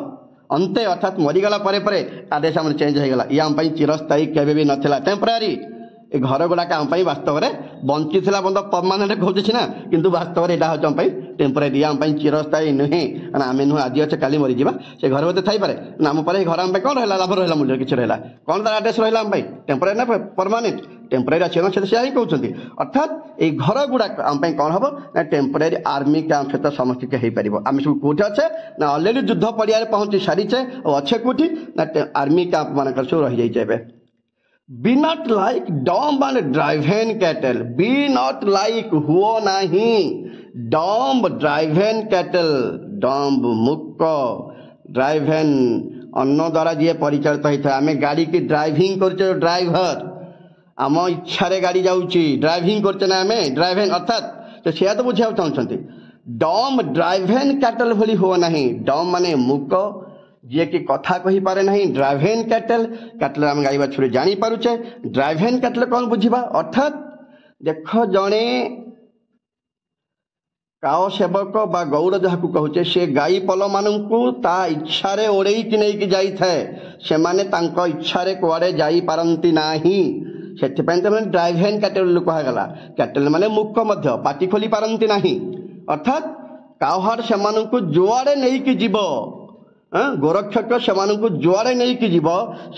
अंते अर्थात मरीगला परे परे आदेश हम चेंज हो गला या हम पई चिरस्थायी केबे भी नथिला टेम्पररी ए घर गुड़ाक आम वास्तव में बंची बंद परमानेंट कहते ना किंतु वास्तव में यहाँ हूँ टेम्पररी आम चिरस्थायी नुहे आम नुह आज अच्छे काली मरीजा से घर बोलते थी पारे आम पर घर आम कौन रहा लाभ रहा मूल्य किसी रहा कौन तार आड्रेस रहा आम टेम्पररी ना परमानेंट टेम्पररी अच्छे से ही कहते अर्थात ये घर गुड़ाक आम कौन हम ना टेम्पररी आर्मी कैंप सहित समस्या हो पार आम सब कौटे अच्छे ना अलरेडी युद्ध पड़िया पहुंची सारीचे और अच्छे कौटी ना आर्मी कैंप मानक सब रही जाइए Be not like dumb and driven cattle. Be not like हुओ नहीं dumb driven cattle. dumb मुक्क driven अन्न द्वारा जी परिचालित होता है आम गाड़ी की ड्राइविंग करछे ड्राइवर आम इच्छा रे गाड़ी जाऊँगी ड्राइविंग करछे ना आम ड्राइविंग अर्थात तो से तो बुझा चाहते dumb driven cattle भली हुओ नहीं dumb माने मुक्क जी कि कथा कही पारे नहीं ड्राइवेन कैटल कैटल आम गाई बाछुरी जानी पारुचे ड्राइवेन कैटल कौन बुझीबा अर्थात देख जड़े काओ सेवक बा गौड़ जहाँ कहूचे से गाई पल मानू ता इच्छा ओड़े कि नहीं कि जाई थाए से माने तांको इच्छा कुआड़े जाई पारंती नाही सेथिपाई तो ड्राइवेन कैटल कहगला कैटल माने मुक्क मध्य पाटी खोली पारंती नाही अर्थात काउहार से जुआड़े नहीं कि जीव गोरक्षक से जुआड़े नहीं कि जीव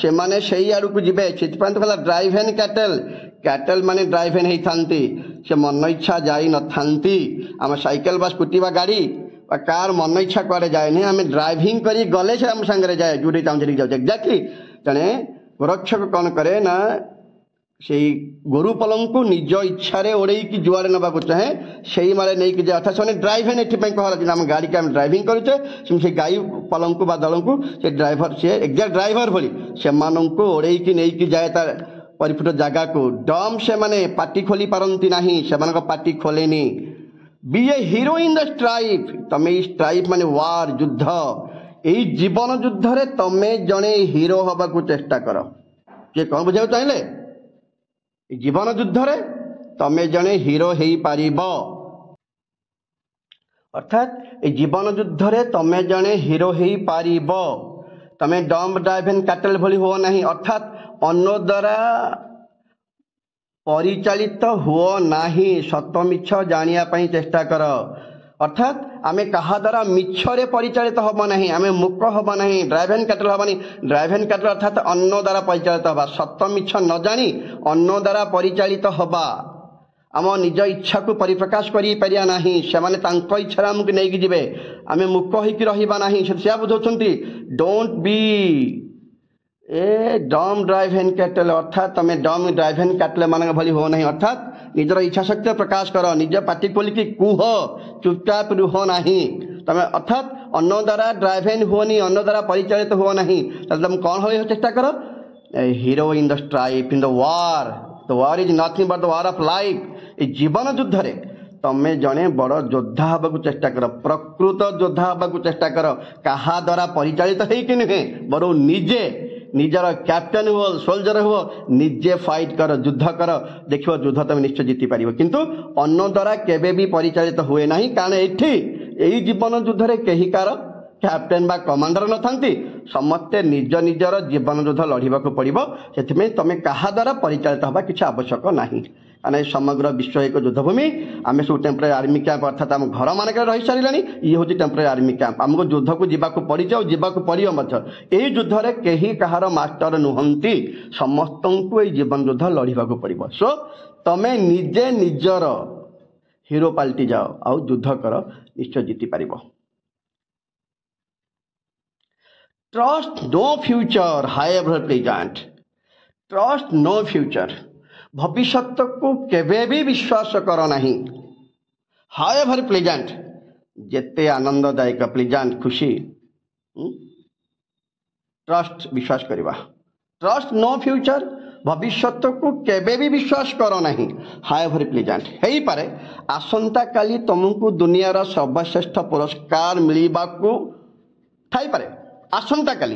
से माने सही आड़ को जीवे से तो कहला ड्राइवेन कैटल कैटल माने ड्राइवेन ही थांती से मन इच्छा जाई न थांती आम साइकेल बा स्कूटी बा गाड़ी बा कार मन इच्छा कुआड़े जाए नहीं आम ड्राइविंग करी गले से आम सांगे जाए जोड़ी चाहूँ जाऊँ एक्जाक्टली तेने गोरक्षक कौन करे ना से गोरु पलंग निज इच्छा ओड़े कि जुआड़े नवा चाहे से मारे नहीं कि अर्थात से ड्राइवेन एथपाई कहला आम गाड़ी के आम ड्राइविंग करुचे से गाई पलंग बा दल को से ड्राइवर से एक्जाक्ट ड्राइवर भली से ओड़े कि नहीं कि जाए तार परिपुट जगह को डम से माने पाटी खोली पारंती नहीं से पाटी खोलेनी be a hero in the strife तमे स्ट्राइफ माने वार युद्ध यही जीवन युद्ध रे तमे जने हीरो हवा को चेष्टा कर किए कौन बुझा चाहिए जीवन युद्ध रे तमे जने हीरो हो पारिब अर्थात जीवन युद्ध रे तमे जने हीरो हो पारिब तमे डम ड्राइवेन कैटल भली हो नहीं अर्थात अन्न द्वारा परिचालित हुओ नाही सत मिछ जानिया पई चेष्टा कर अर्थात आमे कहा द्वारा मिछरे परिचालित हम नहीं आमे मुक्क हम नहीं ड्राइवेन कैटल हम नहीं ड्राइवेन कैटल अर्थात अन्न द्वारा परिचालित हवा सत मिछ न जानी अन्न द्वारा परिचालित हवा आम निज इच्छा को परिप्रकाश करि पारिया नहीं से माने तांको इच्छा आमको नहीं जीवे आमे मुक्क होइकि रहिबा नहीं से बुझौछंती डोंट बी ए डम ड्राइवेन कैटल अर्थात तमे डम ड्राइवेन कैटल मान भली हो नहीं अर्थात निजर इच्छा शक्ति प्रकाश कर निज पाटी खोलिकी कुह चुपचाप रुह नहीं तमे अर्थात अन्न द्वारा ड्राइवेन हुओनी अन्न द्वारा परिचालित हुओ नहीं तुम कौन हो चेष्टा कर hero in the strife in the war is nothing but the war of life जीवन युद्ध रे तमे जने बड़ योद्धा हवा चेष्टा कर प्रकृत योद्धा हवा चेष्टा कर कहा द्वारा परिचालित होइकि नुहे बड़ निजे निजर कैप्टेन हुओ सोल्जर हुओ निजे फाइट कर युद्ध कर देखो युद्ध तुम निश्चय जीति पार किंतु अन्न द्वारा केबे भी परिचालित हुए नहीं कारण यही जीवन युद्ध रे कही कार कैप्टेन बा कमांडर न थांती समस्ते निज निजर जीवन युद्ध लड़िबा को पड़िबो सेथिमे तमे कहा द्वारा परिचालित हवा किछि आवश्यक नहीं कारण समग्र विश्व एक युद्धभूमि आम सब टेम्पररी आर्मी कैंप अर्थात आम घर मानक रही सारे ये हूँ टेम्पररी आर्मी कैंप आमको युद्ध को जावाक पड़ी और जावाक पड़ो यही युद्ध में कहीं कहार मास्टर नुहंती समस्त को जीवन युद्ध लड़ाक पड़ो सो तमें निजे निजर हिरो पाल्टी जाओ आउ युद्ध कर निश्चय जीति पारिब। Trust no future however present. Trust no future भविष्य को केबे भी विश्वास कर नहीं। हाउएवर प्लेजेंट जेते आनंददायक प्लेजेंट खुशी ट्रस्ट विश्वास करवा। ट्रस्ट नो फ्यूचर भविष्य को केबे भी विश्वास कर नहीं। हाउएवर प्लेजेंट हेई पारे आसंता काली तुमको दुनियार सर्वश्रेष्ठ पुरस्कार मिलवाकू थाई पारे। आसंता काली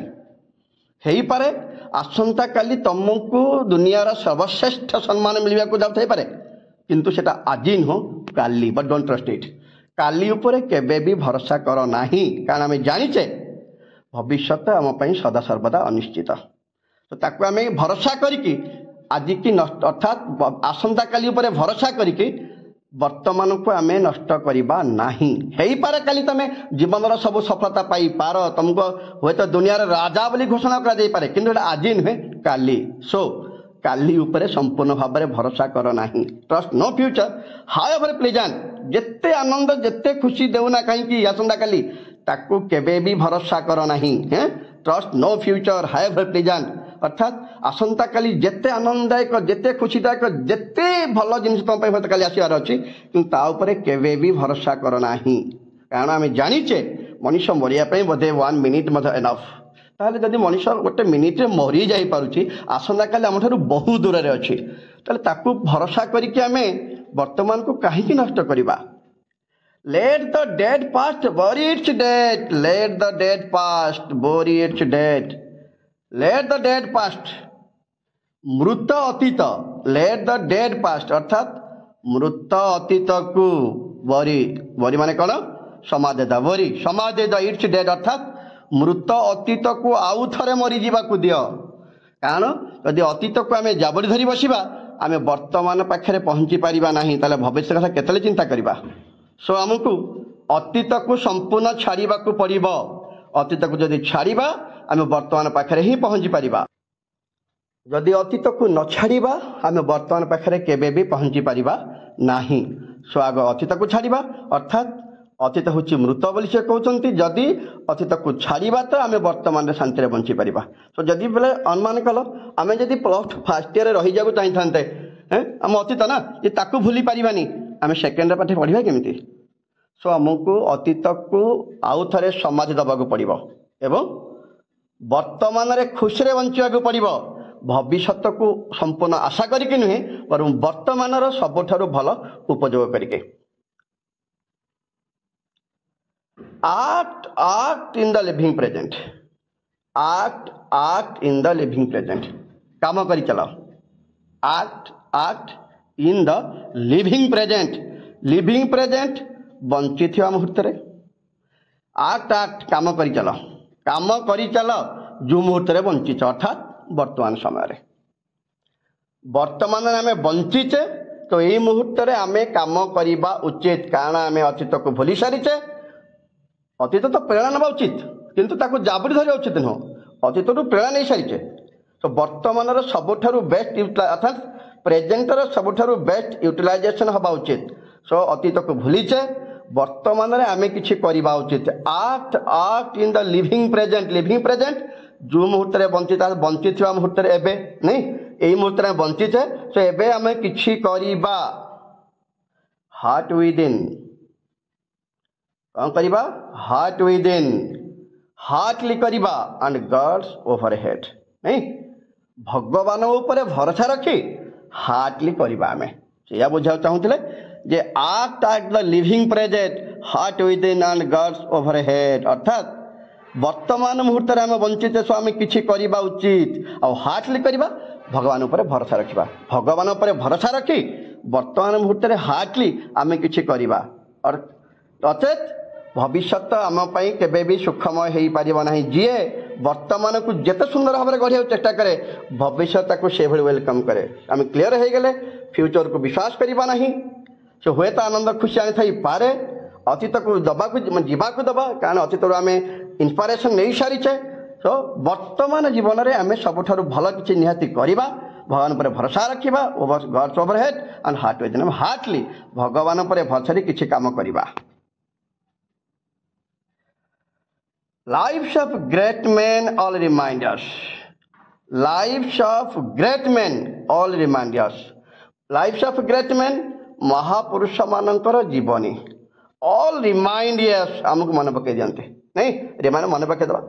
हेई पारे आसंता काली तुमको दुनियार सर्वश्रेष्ठ सम्मान मिलवा को जाऊ थाई पारे किंतु सेटा आजी नुह काली। But don't trust it. काली उपरे केबे भी भरोसा कर नाही कारण आम जानिचे भविष्य आम पई सदा सर्वदा अनिश्चित। तो ताकू आम भरोसा करिकी आज की नष्ट अर्थात आसंता काली उपरे भरोसा करिकी वर्तमान को आम नष्ट करवा नहीं। हेई पारे काली तमे जीवन सब सफलता पाई पार तुमको हे तो दुनियार राजा बोली घोषणा करा जाई पारे किंतु आज नुहे काली। सो काली उपरे संपूर्ण भाव में भरोसा कर नहीं। Trust no future however pleasant जेते आनंद जेते खुशी देउना कहीं आसंता काली ताकू केबे भी भरोसा कर नहीं। Trust no future however pleasant अर्थात आसंता काली जेते आनंददायक जेते खुशीदायक जेते भल जिन तुम हूँ काली आसबार अच्छी कि केवे भी भरोसा कर नहीं कारण आम जाचे मनीष मरिया बोधे 1 मिनिट एनफ। ताहले जदि मनीष गोटे मिनिट्रे मरी जाई पारुछि आसंता काली आम ठारू बहु दूर रे अछि ताहले ताकू भरोसा करिकि आमे वर्तमान को काहेकि नष्ट करिबा। Let the dead past bury its dead. Let the dead past bury its dead. Let the dead past मृत अतीत। लेट द डेड पास्ट अर्थात मृत अतीत को बरी बरी माने कौन समाधि द बरी समाधि द इट्स डेड अर्थात मृत अतीत को आउ थरे मरी जीवा को दियो कारण यदि अतीत को आम जाबड़ी धरी बसिबा आम वर्तमान पाखे पहुंची पारिबा नहीं ताले भविष्य कथा केतले चिंता करिबा। सो आमको अतीत को संपूर्ण छाड़ीबा को पड़िबो। अतीत को जदि छाड़ीबा आम वर्तमान पाखे ही पहुंची पारिबा। जदि अतीत को न छाड़ीबा आम वर्तमान पाखे केबे भी पहुंची पारिबा नहीं। सो आग अतीत को छाड़ीबा अर्थात अतीत हूँ मृत बोली से कहते जदि अतीत को छाड़ीबा तो आम वर्तमान शांति बंची पारिबा। सो जदि बेले अनुमान कल आम जदि प्लस फास्ट ईयर रही जाऊ चाही थांते आम अतीत ना ये ताकू भूली पारिबानी आम सेकेंड पाठ पढ़ा केमिति। सो आमको अतीत को आउ थे समाधि दबाक पड़ो एवं वर्तमान रे खुशी रे बंचा पड़ो। भविष्य को संपूर्ण आशा करके नुहे बर वर्तमान सबुठारु भल उपयोग करके। Act act in the living present. Act act in the living present काम करी चलाओ। Act act in the living present. Living present बंची थिवा मुहूर्त रे आक्ट आक्ट काम करी चल। काम करी चल जो मुहूर्त रे बंचीच अर्थात वर्तमान समय रे वर्तमान आम बंचीचे तो यही मुहूर्त रे आम काम करवा उचित कारण आम अतीत को भूली सारीचे। अतीत तो प्रेरणा नवा उचित किंतु ताको जाबड़ी धरिया उचित नुह। अतीत रू प्रेरणा नहीं सारीचे तो वर्तमान सबुठारु बेस्ट अर्थात प्रेजेंटर सबुठारु बेस्ट यूटिलाइजेशन हवा उचित। सो अतीत को भूलीचे वर्तमान रे आमे किछि करिबा उचित। Act act in the living present. Living present जो मुहूर्त रे बंची थिबा मुहूर्त रे एबे नहीं एई मुहूर्त रे बंचीचे सो एबे आमे किछि करिबा। हार्ट विद इन कौन करिबा हार्ट विद इन हार्टली करिबा एंड गॉड्स ओवरहेड नहीं भगवान ऊपर भरोसा रखी हार्टली करिबा। आमे या बुझा चाहूले जे act act the living present heart within and God's overhead अर्थात वर्तमान मुहूर्त आम बंचिते सो आम किछि करिबा उचित और हार्टली करिबा भगवान ऊपर भरोसा रखिबा। भगवान ऊपर भरोसा रखी वर्तमान मुहूर्त हार्टली आम किछि करिबा और अचेत भविष्य आम पई केबे भी सुखमय हेई परिबा नहीं। जीए वर्तमान को जेते सुंदर भाव में गढ़िया चेष्टा करे भविष्य को से भली वेलकम करे। आम क्लियर हो गले फ्यूचर को विश्वास करिबा नहीं से हुए तो आनंद खुशी आनी थी पारे अतीत को दबा जीवाक दबा कारण अतीत आम इंस्पिरेशन नहीं सारीचे। तो वर्तमान जीवन में आम सबुठ भल किसी निहाती करवा भगवान पर भरोसा रखा God's overhead and heart vision heartily भगवान पर भरोसा किसी काम करवा। Lives of great man all reminders lives of great man all reminders lives of great man महापुरुष मानकर जीवनी ऑल रिमाइंडर्स आमको मन पकई दिखते नहीं रिमाइंड मन पकईदे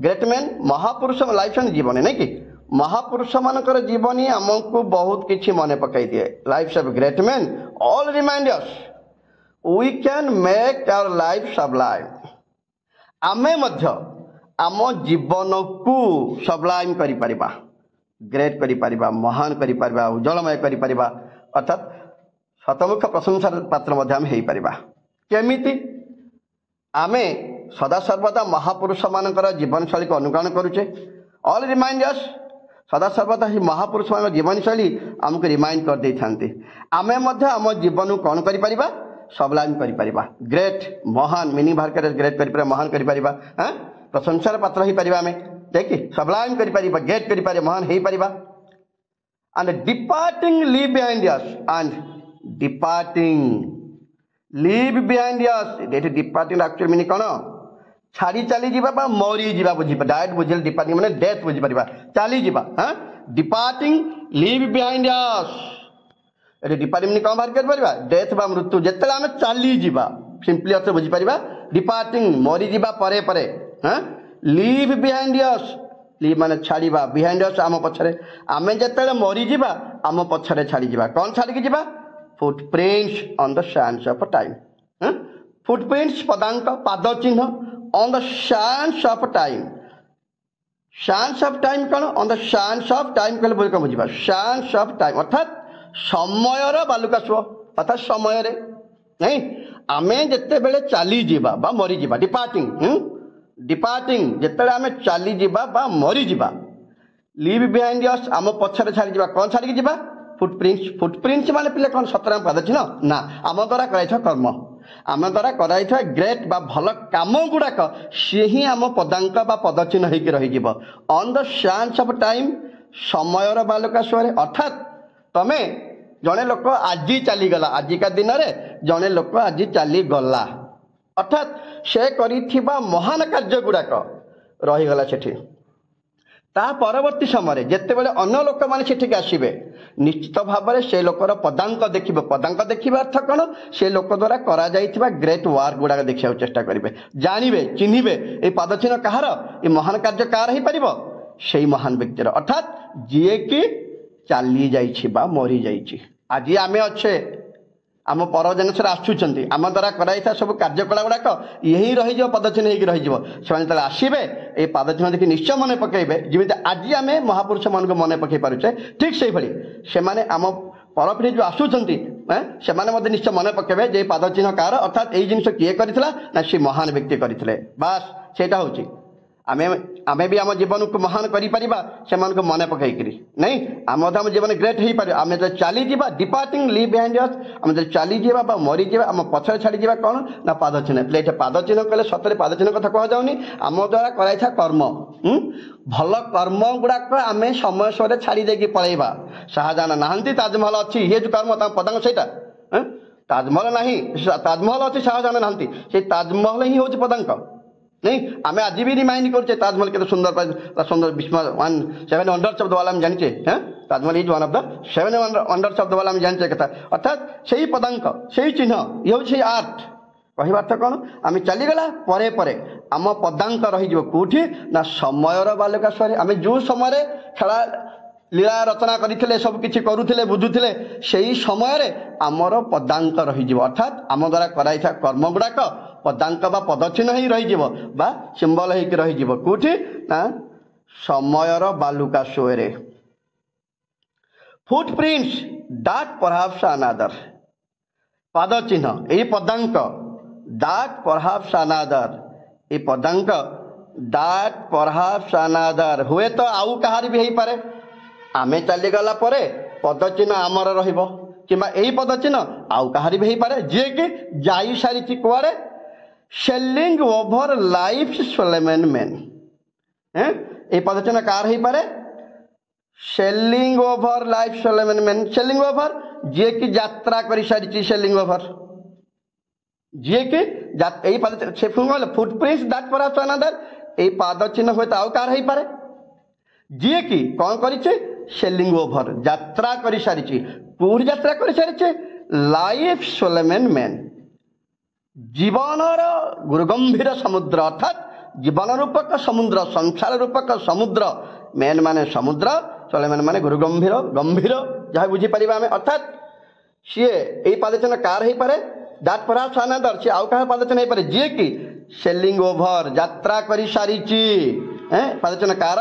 ग्रेट मैन महापुरुष लाइफ जीवनी नहीं कि महापुरुष मानकर जीवनी आमको बहुत किसी मन पकई दिए। Life of great man all reminders we can make our life sublime आमे मध्य आम जीवन को सबलाइम करि परिबा ग्रेट करि परिबा महान करि परिबा उज्जवलमय करि परिबा अर्थात शतमुख प्रशंसार पात्र मध्य आम हेई परिबा केमिति आमे सदा सर्वदा महापुरुष मानकर जीवन शैली को अनुकरण करुचे। ऑल रिमाइंडर्स सदा सर्वदा ही महापुरुष मान जीवन शैली आमको रिमाइंड कर दे थांती आमे मध्य आम जीवन को कौन करि परिबा सबलाइम करि परिबा ग्रेट महान मीनिंग बाहर कर ग्रेट करि परिबा महान करि परिबा हां प्रशंसार पात्र ही परिबा आमे देखि सबलाइम करि परिबा ग्रेट करि परिबा महान हेई परिबा and departing leave behind us and departing leave behind us that departing actually meaning कोन छाड़ी चली जीवा बा मरी जीवा बुझी डायरेक्ट बुझिल डिपार्टिंग माने डेथ बुझी परिबा चली जीवा हां डिपार्टिंग लीव बिहाइंड अस एटे डिपार्टिंग मीनिंग कोन बाहर कर परिबा डेथ बा मृत्यु जेतले आमे चली जीवा सिंपली अर्थ बुझी परिबा डिपार्टिंग मरी जीवा परे परे हां लीव बिहाइंड अस लीव माने छाड़ीबा बिहाइंड अस आम पछरे आमे जेतले मरी जीवा आम पछरे छाड़ी जीवा कोन छाड़ी के जीवा footprints on the sands of time हां फुटप्रिंट्स पदांक पाद चिन्ह on the sands of time sands of time कौन on the sands of time कहले बोल कम बुझिबा सैंड्स ऑफ टाइम अर्थात समयर बालुका सुओ अर्थात समय रे नहीं आमे जत्ते बेले चली जीवा बा मरी जीवा डिपार्टिंग डिपार्टिंग जत्ते आमे चली जीवा बा मरी जीवा लीव बिहाइंड अस आम पछरे छाड़ी जीवा कोन छाड़ी जीवा फुटप्रिंट्स माने पिले कोन सतराम पाद चिन्ह ना आम द्वारा कराइथा कर्म आम द्वारा कराइथा ग्रेट बा भल काम गुड़ाक सी ही आम पदांक बा पदचिन्ह होकर रही on the sands of time समयर बालुका सुरे अर्थात तमे जड़े लोक आज चलीगला आजिका दिन में जड़े लोक आज चलीगला अर्थात से करिथिबा महान कार्य गुड़ाक रहीगला सेठी ता परवर्ती समय जिते बड़े अन्य लोक मैंने सेठिक आसबे निश्चित भाव में से लोकर पदांक देखिए पदांक देखा अर्थ कौन से लोक द्वारा करा जाइथिबा ग्रेट वार्क गुड़ाक देखा चेष्टा करेंगे जानवे चिन्हे ये पदचिन्ह कहार ये महान कार्य कार हो पार से महान व्यक्तिर अर्थात जी कि चली जा मरी जा आज आम अच्छे आम पर जनस आसुंच आम द्वारा कराई सब कार्यकला गुड़ाक यही रही पदचिन्ह होगी रही आसबे ये पदचिन्ह देखिए निश्चय मन पकड़े जमी आज आम महापुरुष मान मन पकई पारे ठीक से भाई से आम पर पीढ़ी जो आसुंच से निश्चय मन पकड़े जे पदचिन्ह कार अर्थात यही जिन किए करथिला ना सी महान व्यक्ति करथिले बास सेटा होची आमे आमे भी आम जीवन को महान करिपरिबा से मन को मन पकईकरी नहीं आम आम जीवन ग्रेट हो पारे आम जो चली जा डिपार्टिंग लीव बिहाइंड अस आम जो चली जा मरी जा आम पछरे छाड़ी जा कौन ना पाद चिन्ह पे ये पाद चिन्ह कहले सतरे पाद चिन्ह कथा कह जाऊनी आम द्वारा कराई कर्म भल कर्म गुड़ाक आम समय सर छाड़ी देकी पलैबा शाहजहां नहांती ताजमहल अच्छी ये जो कर्म पदांक से ताजमहल ना ताजमहल अच्छी शाहजहां नहांती से ताजमहल ही हूँ पदांक नहीं आम आज भी रिमाइंड करुचे ताजमहल के सुंदर सुंदर विस्मय 7 वंडर्स ऑफ द वर्ल्ड जानिचे Taj Mahal is one of the 7 wonders of the world जानिचे कथा अर्थात से पदांक से चिन्ह ये हूँ आर्ट कह अर्थ कौन आम चलीगला परे परे आम पदांक रही कौटी ना समयर बालुका स्वरे आम जो समय खेला लीला रचना करते सब किसी करुले बुझुले से ही समय आमर पदांक रही अर्थात आम द्वारा कराई कर्म गुड़ाक पदांक बा पदचिन्ह ही रही सिंबल हो रही कौटी ना समयर बालुका सोरे फुटप्रिंट्स दैट परहैप्स अनदर पाद चिन्ह यही पदांक दैट परहैप्स अनदर ये पदांक दैट परहैप्स अनदर हुए तो आउ कहार भी हो पारे आमे चलीगला परे पदचिन्ह आमर रहिबो किंबा यही पदचिन्ह आउ कहार भी हो पारे जी कि जाई सारी कुआरे sailing over life solemn man ये पदचिन्ह कार हो पारे sailing over life solemn man sailing over जी की यात्रा कर सारी सेलिंग ओवर जी की यही पाद से फुटप्रिंट्स दैट परहैप्स अनदर यही पाद चिन्ह हुए आउ कार हो पारे जी की कौन करिचे सेलिंग ओवर यात्रा कर सारी पूरी यात्रा कर सारी लाइफ सोलोमन मैन जीवनर गुरुगंभीर समुद्र अर्थात जीवन रूपक समुद्र संसार रूपक समुद्र मैन माने समुद्र सोलोमन माने गुरुगंभीर गंभीर जहाँ बुझीपर आम अर्थात सी यही पादचन कार हो पारे दैट परहैप्स अनदर सी आउ क्या पादचन हो पारे जी की सेलिंग ओवर यात्रा कर सारी पादचन कार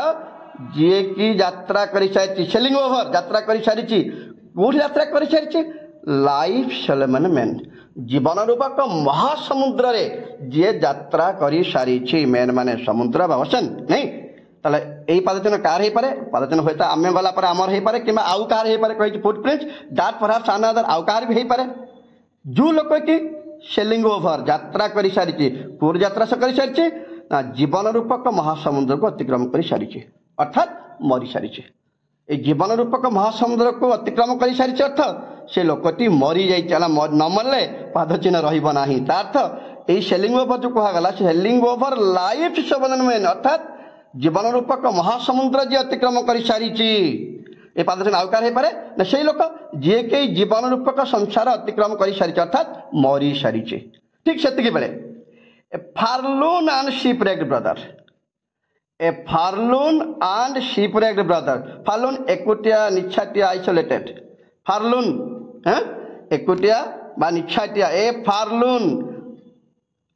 जी की यात्रा कर सारी सेलिंग ओवर यात्रा कर सारी कौटी यात्रा कर सारी लाइफ सोलोमन मैन जीवन रूपक महासमुद्र रे जी यात्रा कर सारी मैन माने समुद्र बा ओशन नहीं ताले यही पादचन कार हो पारे पादचन हुए आम गला आमर हो पारे कि आउ कार हो पारे कही फुटप्रिंट्स दैट परहैप्स अनदर आउ कार भी हो पारे जो लोक की सेलिंग ओवर यात्रा कर सारी पूर्व यात्रा से कर सारी जीवन रूपक महासमुद्र को अतिक्रम कर सारी अर्थात मरी सारी जीवन रूपक महासमुद्र को अतिक्रम कर सारी अर्थ से लोकटी मरी जा न मरले पाद चिन्ह रहा अर्थ यही सेलिंग ओवर जो कहगला sailing over life solemn man अर्थात जीवन रूपक महासमुद्र जी अतिक्रम कर सारी ये पाद चिन्ह आउ कार हो पारे ना से लोक जी के जीवन रूपक संसार अतिक्रम कर सारी अर्थात मरी सारी ठीक से बेले forlorn and shipwrecked brother a forlorn and shipwrecked brother forlorn एकुटिया निछाटिया आइसोलेटेड फार्लून एकुटिया बा निछाटिया a forlorn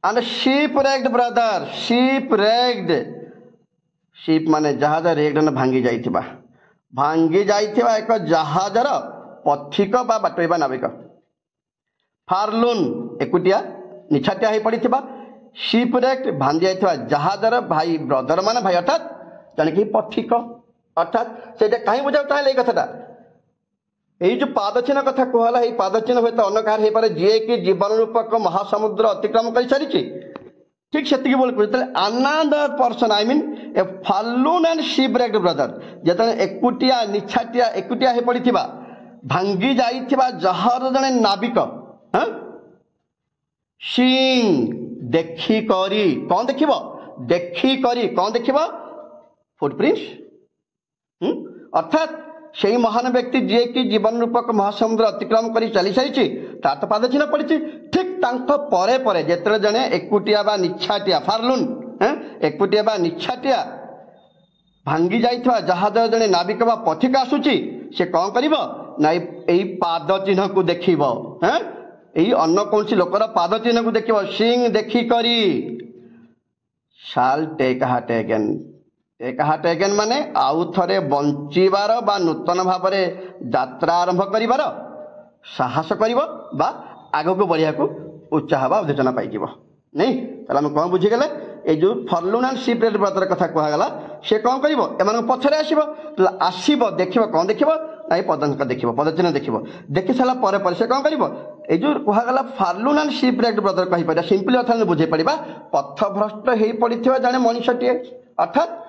and shipwrecked brother shipwrecked ship माने जहाज रेक्ड भांगी जाइथिबा एक जहाजर पथिक बा बाटोइबा नाविक फार्लून एकुटिया निछाटिया हो पड़ता शिपरेक्ट भांगी जाइथिबा जहाजर भाई ब्रदर माने भाई अर्थात जाने कि पथिक अर्थात से कहीं बुझाऊ ताहले कथाटा यही जो पादचिन्ह कथा कहला यही पादचिन्ह हुए तो अन्य कार हो पारे जी कि जीवन रूपक महासमुद्र अतिक्रम कर सारी ठीक से बोल another person I mean a forlorn and shipwrecked brother जो एकुटिया निछाटिया एकुटिया हो पड़ता भांगी जाइथिबा जहाज जड़े नाविक सिंग देखी करी कौन देखिबो देखी करी कौन देखिबो फुटप्रिंट्स अर्थात से महान व्यक्ति जी की जीवन रूपक महासमुद्र अतिक्रम कर चली सारी तार तो पाद चिन्ह पड़ी ठीक परे परे जिते जड़े एकुटिया बा निछाटिया फार्लून एकुटिया बा निछाटिया भांगी जाइथिबा जहाज जड़े नाविक बा पथिक आसुची से कौन करिबो ना यही पाद चिन्ह को देखिबो यही अन्य कौन सी लोकर पाद चिन्ह को देखिबो सिंग देखी करी shall take heart again take heart again माने आउ थरे बंचिबार बा नूतन भाव यात्रा आरंभ करिबार साहस करिबो बा आगो को बढ़िया को उत्साह बा उद्देचना पाइजिबो नहीं ताले हम कौन बुझीगले ये जो फार्लून एंड शिपरेक्ड ब्रदर कथा कहगला से कौन करिबो एमान पछरे आसीबो देखिबो कौन देखिबो ना पदचिन्ह देखिबो पदचिन्ह देखिबो देखि साला परे परे से कौन करिबो ये जो कहगला फार्लून एंड शिपरेक्ड ब्रदर कहि पारे सिंपली अर्थ बुझे पड़िबा पथभ्रष्ट हेई पड़िथिबा जाने मनुष्यटिए अर्थात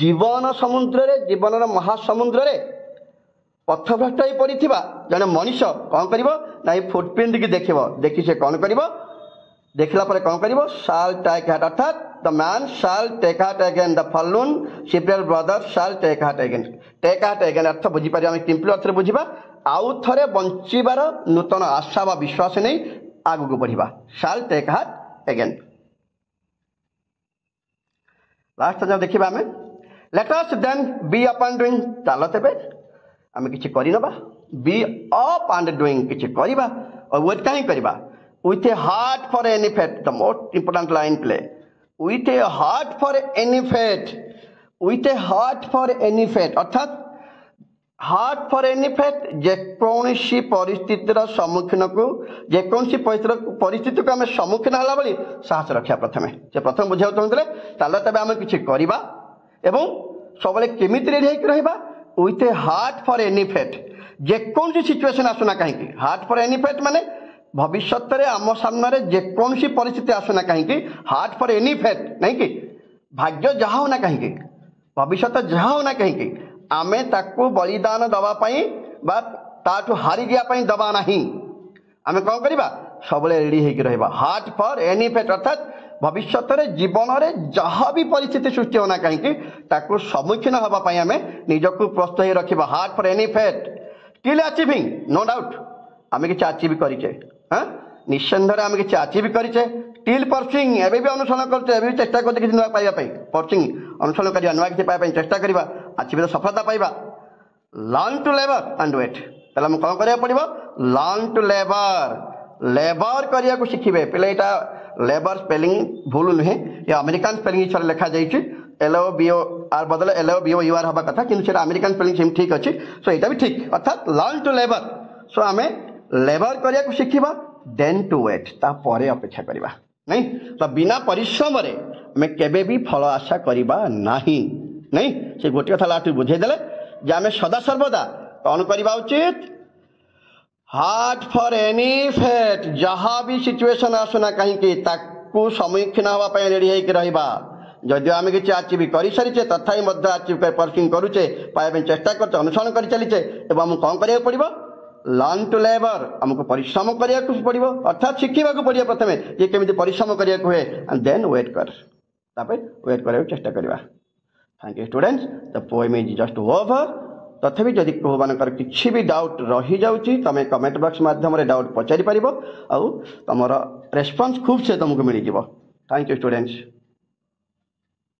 जीवन समुद्र रे जीवन महासमुद्र रे पथभ्रष्ट हो पड़िथिबा जने मनुष्य कौन करिबो ना फुटप्रिंट की देखिबो देखि से कौन करिबो देखला पर कौन करिबो शाल टेक हार्ट अर्थात the man shall take heart again the forlorn shipwrecked brother shall take heart again अर्थ बुझी पारि हम सिंपल अर्थ बुझिबा आउ थरे बंचिबार नूतन आशा बा विश्वास नहीं आगु को बढ़िबा shall take heart again last जब देखिबा हमें let us then be up and doing चलो तेबे आम किसी करनबा बी अप एंड डूइंग किसी करबा और वेट कहीं करबा with a heart for any faith the most important line play with a heart for any faith with a heart for any faith अर्थात हार्ट फॉर एनी फेथ जेकोसी परिस्थितिर सम्मुखीन को जेकोसी परिस्थिति को आम सम्मुखीन होला बली साहस रखा प्रथमे से प्रथम बुझा चाहते ताले तबे आम किछि करिबा एवं सबले केमिति रेडी होइक रहिबा with a heart for any fate जेकोसी सिचुएशन आसुना कहीं हार्ट फॉर एनी फेथ माने भविष्य में आम सामने जेकोसी परिस्थिति आसुना कहीं हार्ट फॉर एनी फेथ नहीं कि भाग्य जहाँ होना कहीं भविष्य जहाँ होना कहीं आमे ताकू बलिदान दवापाई बा ताठू हारी गया दबा नहीं आमे कौन करवा सब रेडी होकर रहा हार्ट फॉर एनी फेट अर्थात भविष्य जीवन में जहाँ भी परिस्थिति सृष्टि होना कहीं सम्मुखीन हाँपाई आम निजक प्रस्तुत हो रखा heart for any fate still achieving no doubt आम कि अचीव करें हाँ निस्संदेह आम कि अचीव करें स्टिल परसिंग एवं भी अनुसरण कर चेष्टा करते किसी नुआ पाइबापी परसिंग अनुसरण करवा नुआ किसी पाइबा चेष्टा करवा अचीव सफलता पाइबा learn to labour and wait ताहले हम कौन करिया पड़िबो लर्न टू लेबर लेबर करिया को शिखिबे पहले एटा लेबर स्पेलिंग भूल नुहे ये अमेरिकन स्पेलिंग छले लिखा जाइछि LOBO आर बदले LOBO UR हबा कथा किंतु सेटा अमेरिकन स्पेलिंग सेम ठीक अछि सो एटा भी ठीक अर्थात लर्न टू लेबर सो आमे लेबर करिया को शिखिबा देन टू वेट ता परे अपेक्षा करबा नहीं तो बिना परिश्रम रे हमें केबे भी फल आशा करबा नहीं नहीं से गोटे कथा लास्ट बुझे देले जे आमे सदा सर्वदा कौन करबा उचित हार्ट फॉर एनी फेट जहाँ भी सिचुएशन आसुना कहीं सम्मुखीन हाँपाई रेडी होकर रहा जदि आम कि अचीव कर सारीचे तथापि अचीव परसिंग करुचे पाइबा चेष्टा करते अनुसरण कर चलीचे एवं कौन करा पड़ो लर्न टू लेबर आमको परिश्रम करा पड़ो अर्थात शिखा पड़ो प्रथम ये केमी परिश्रम करा हुए एंड देन वेट कर वेट करा चेष्टा करवा thank you students the poem is just over तथापि जदि कौ मानकर किसी भी डाउट रही जाउची तमे कमेंट बॉक्स माध्यम रे डाउट पचारि परिबो आउ तमरो रेस्पॉन्स खूब से तुमको मिल जिवो थैंक यू स्टूडेंट्स।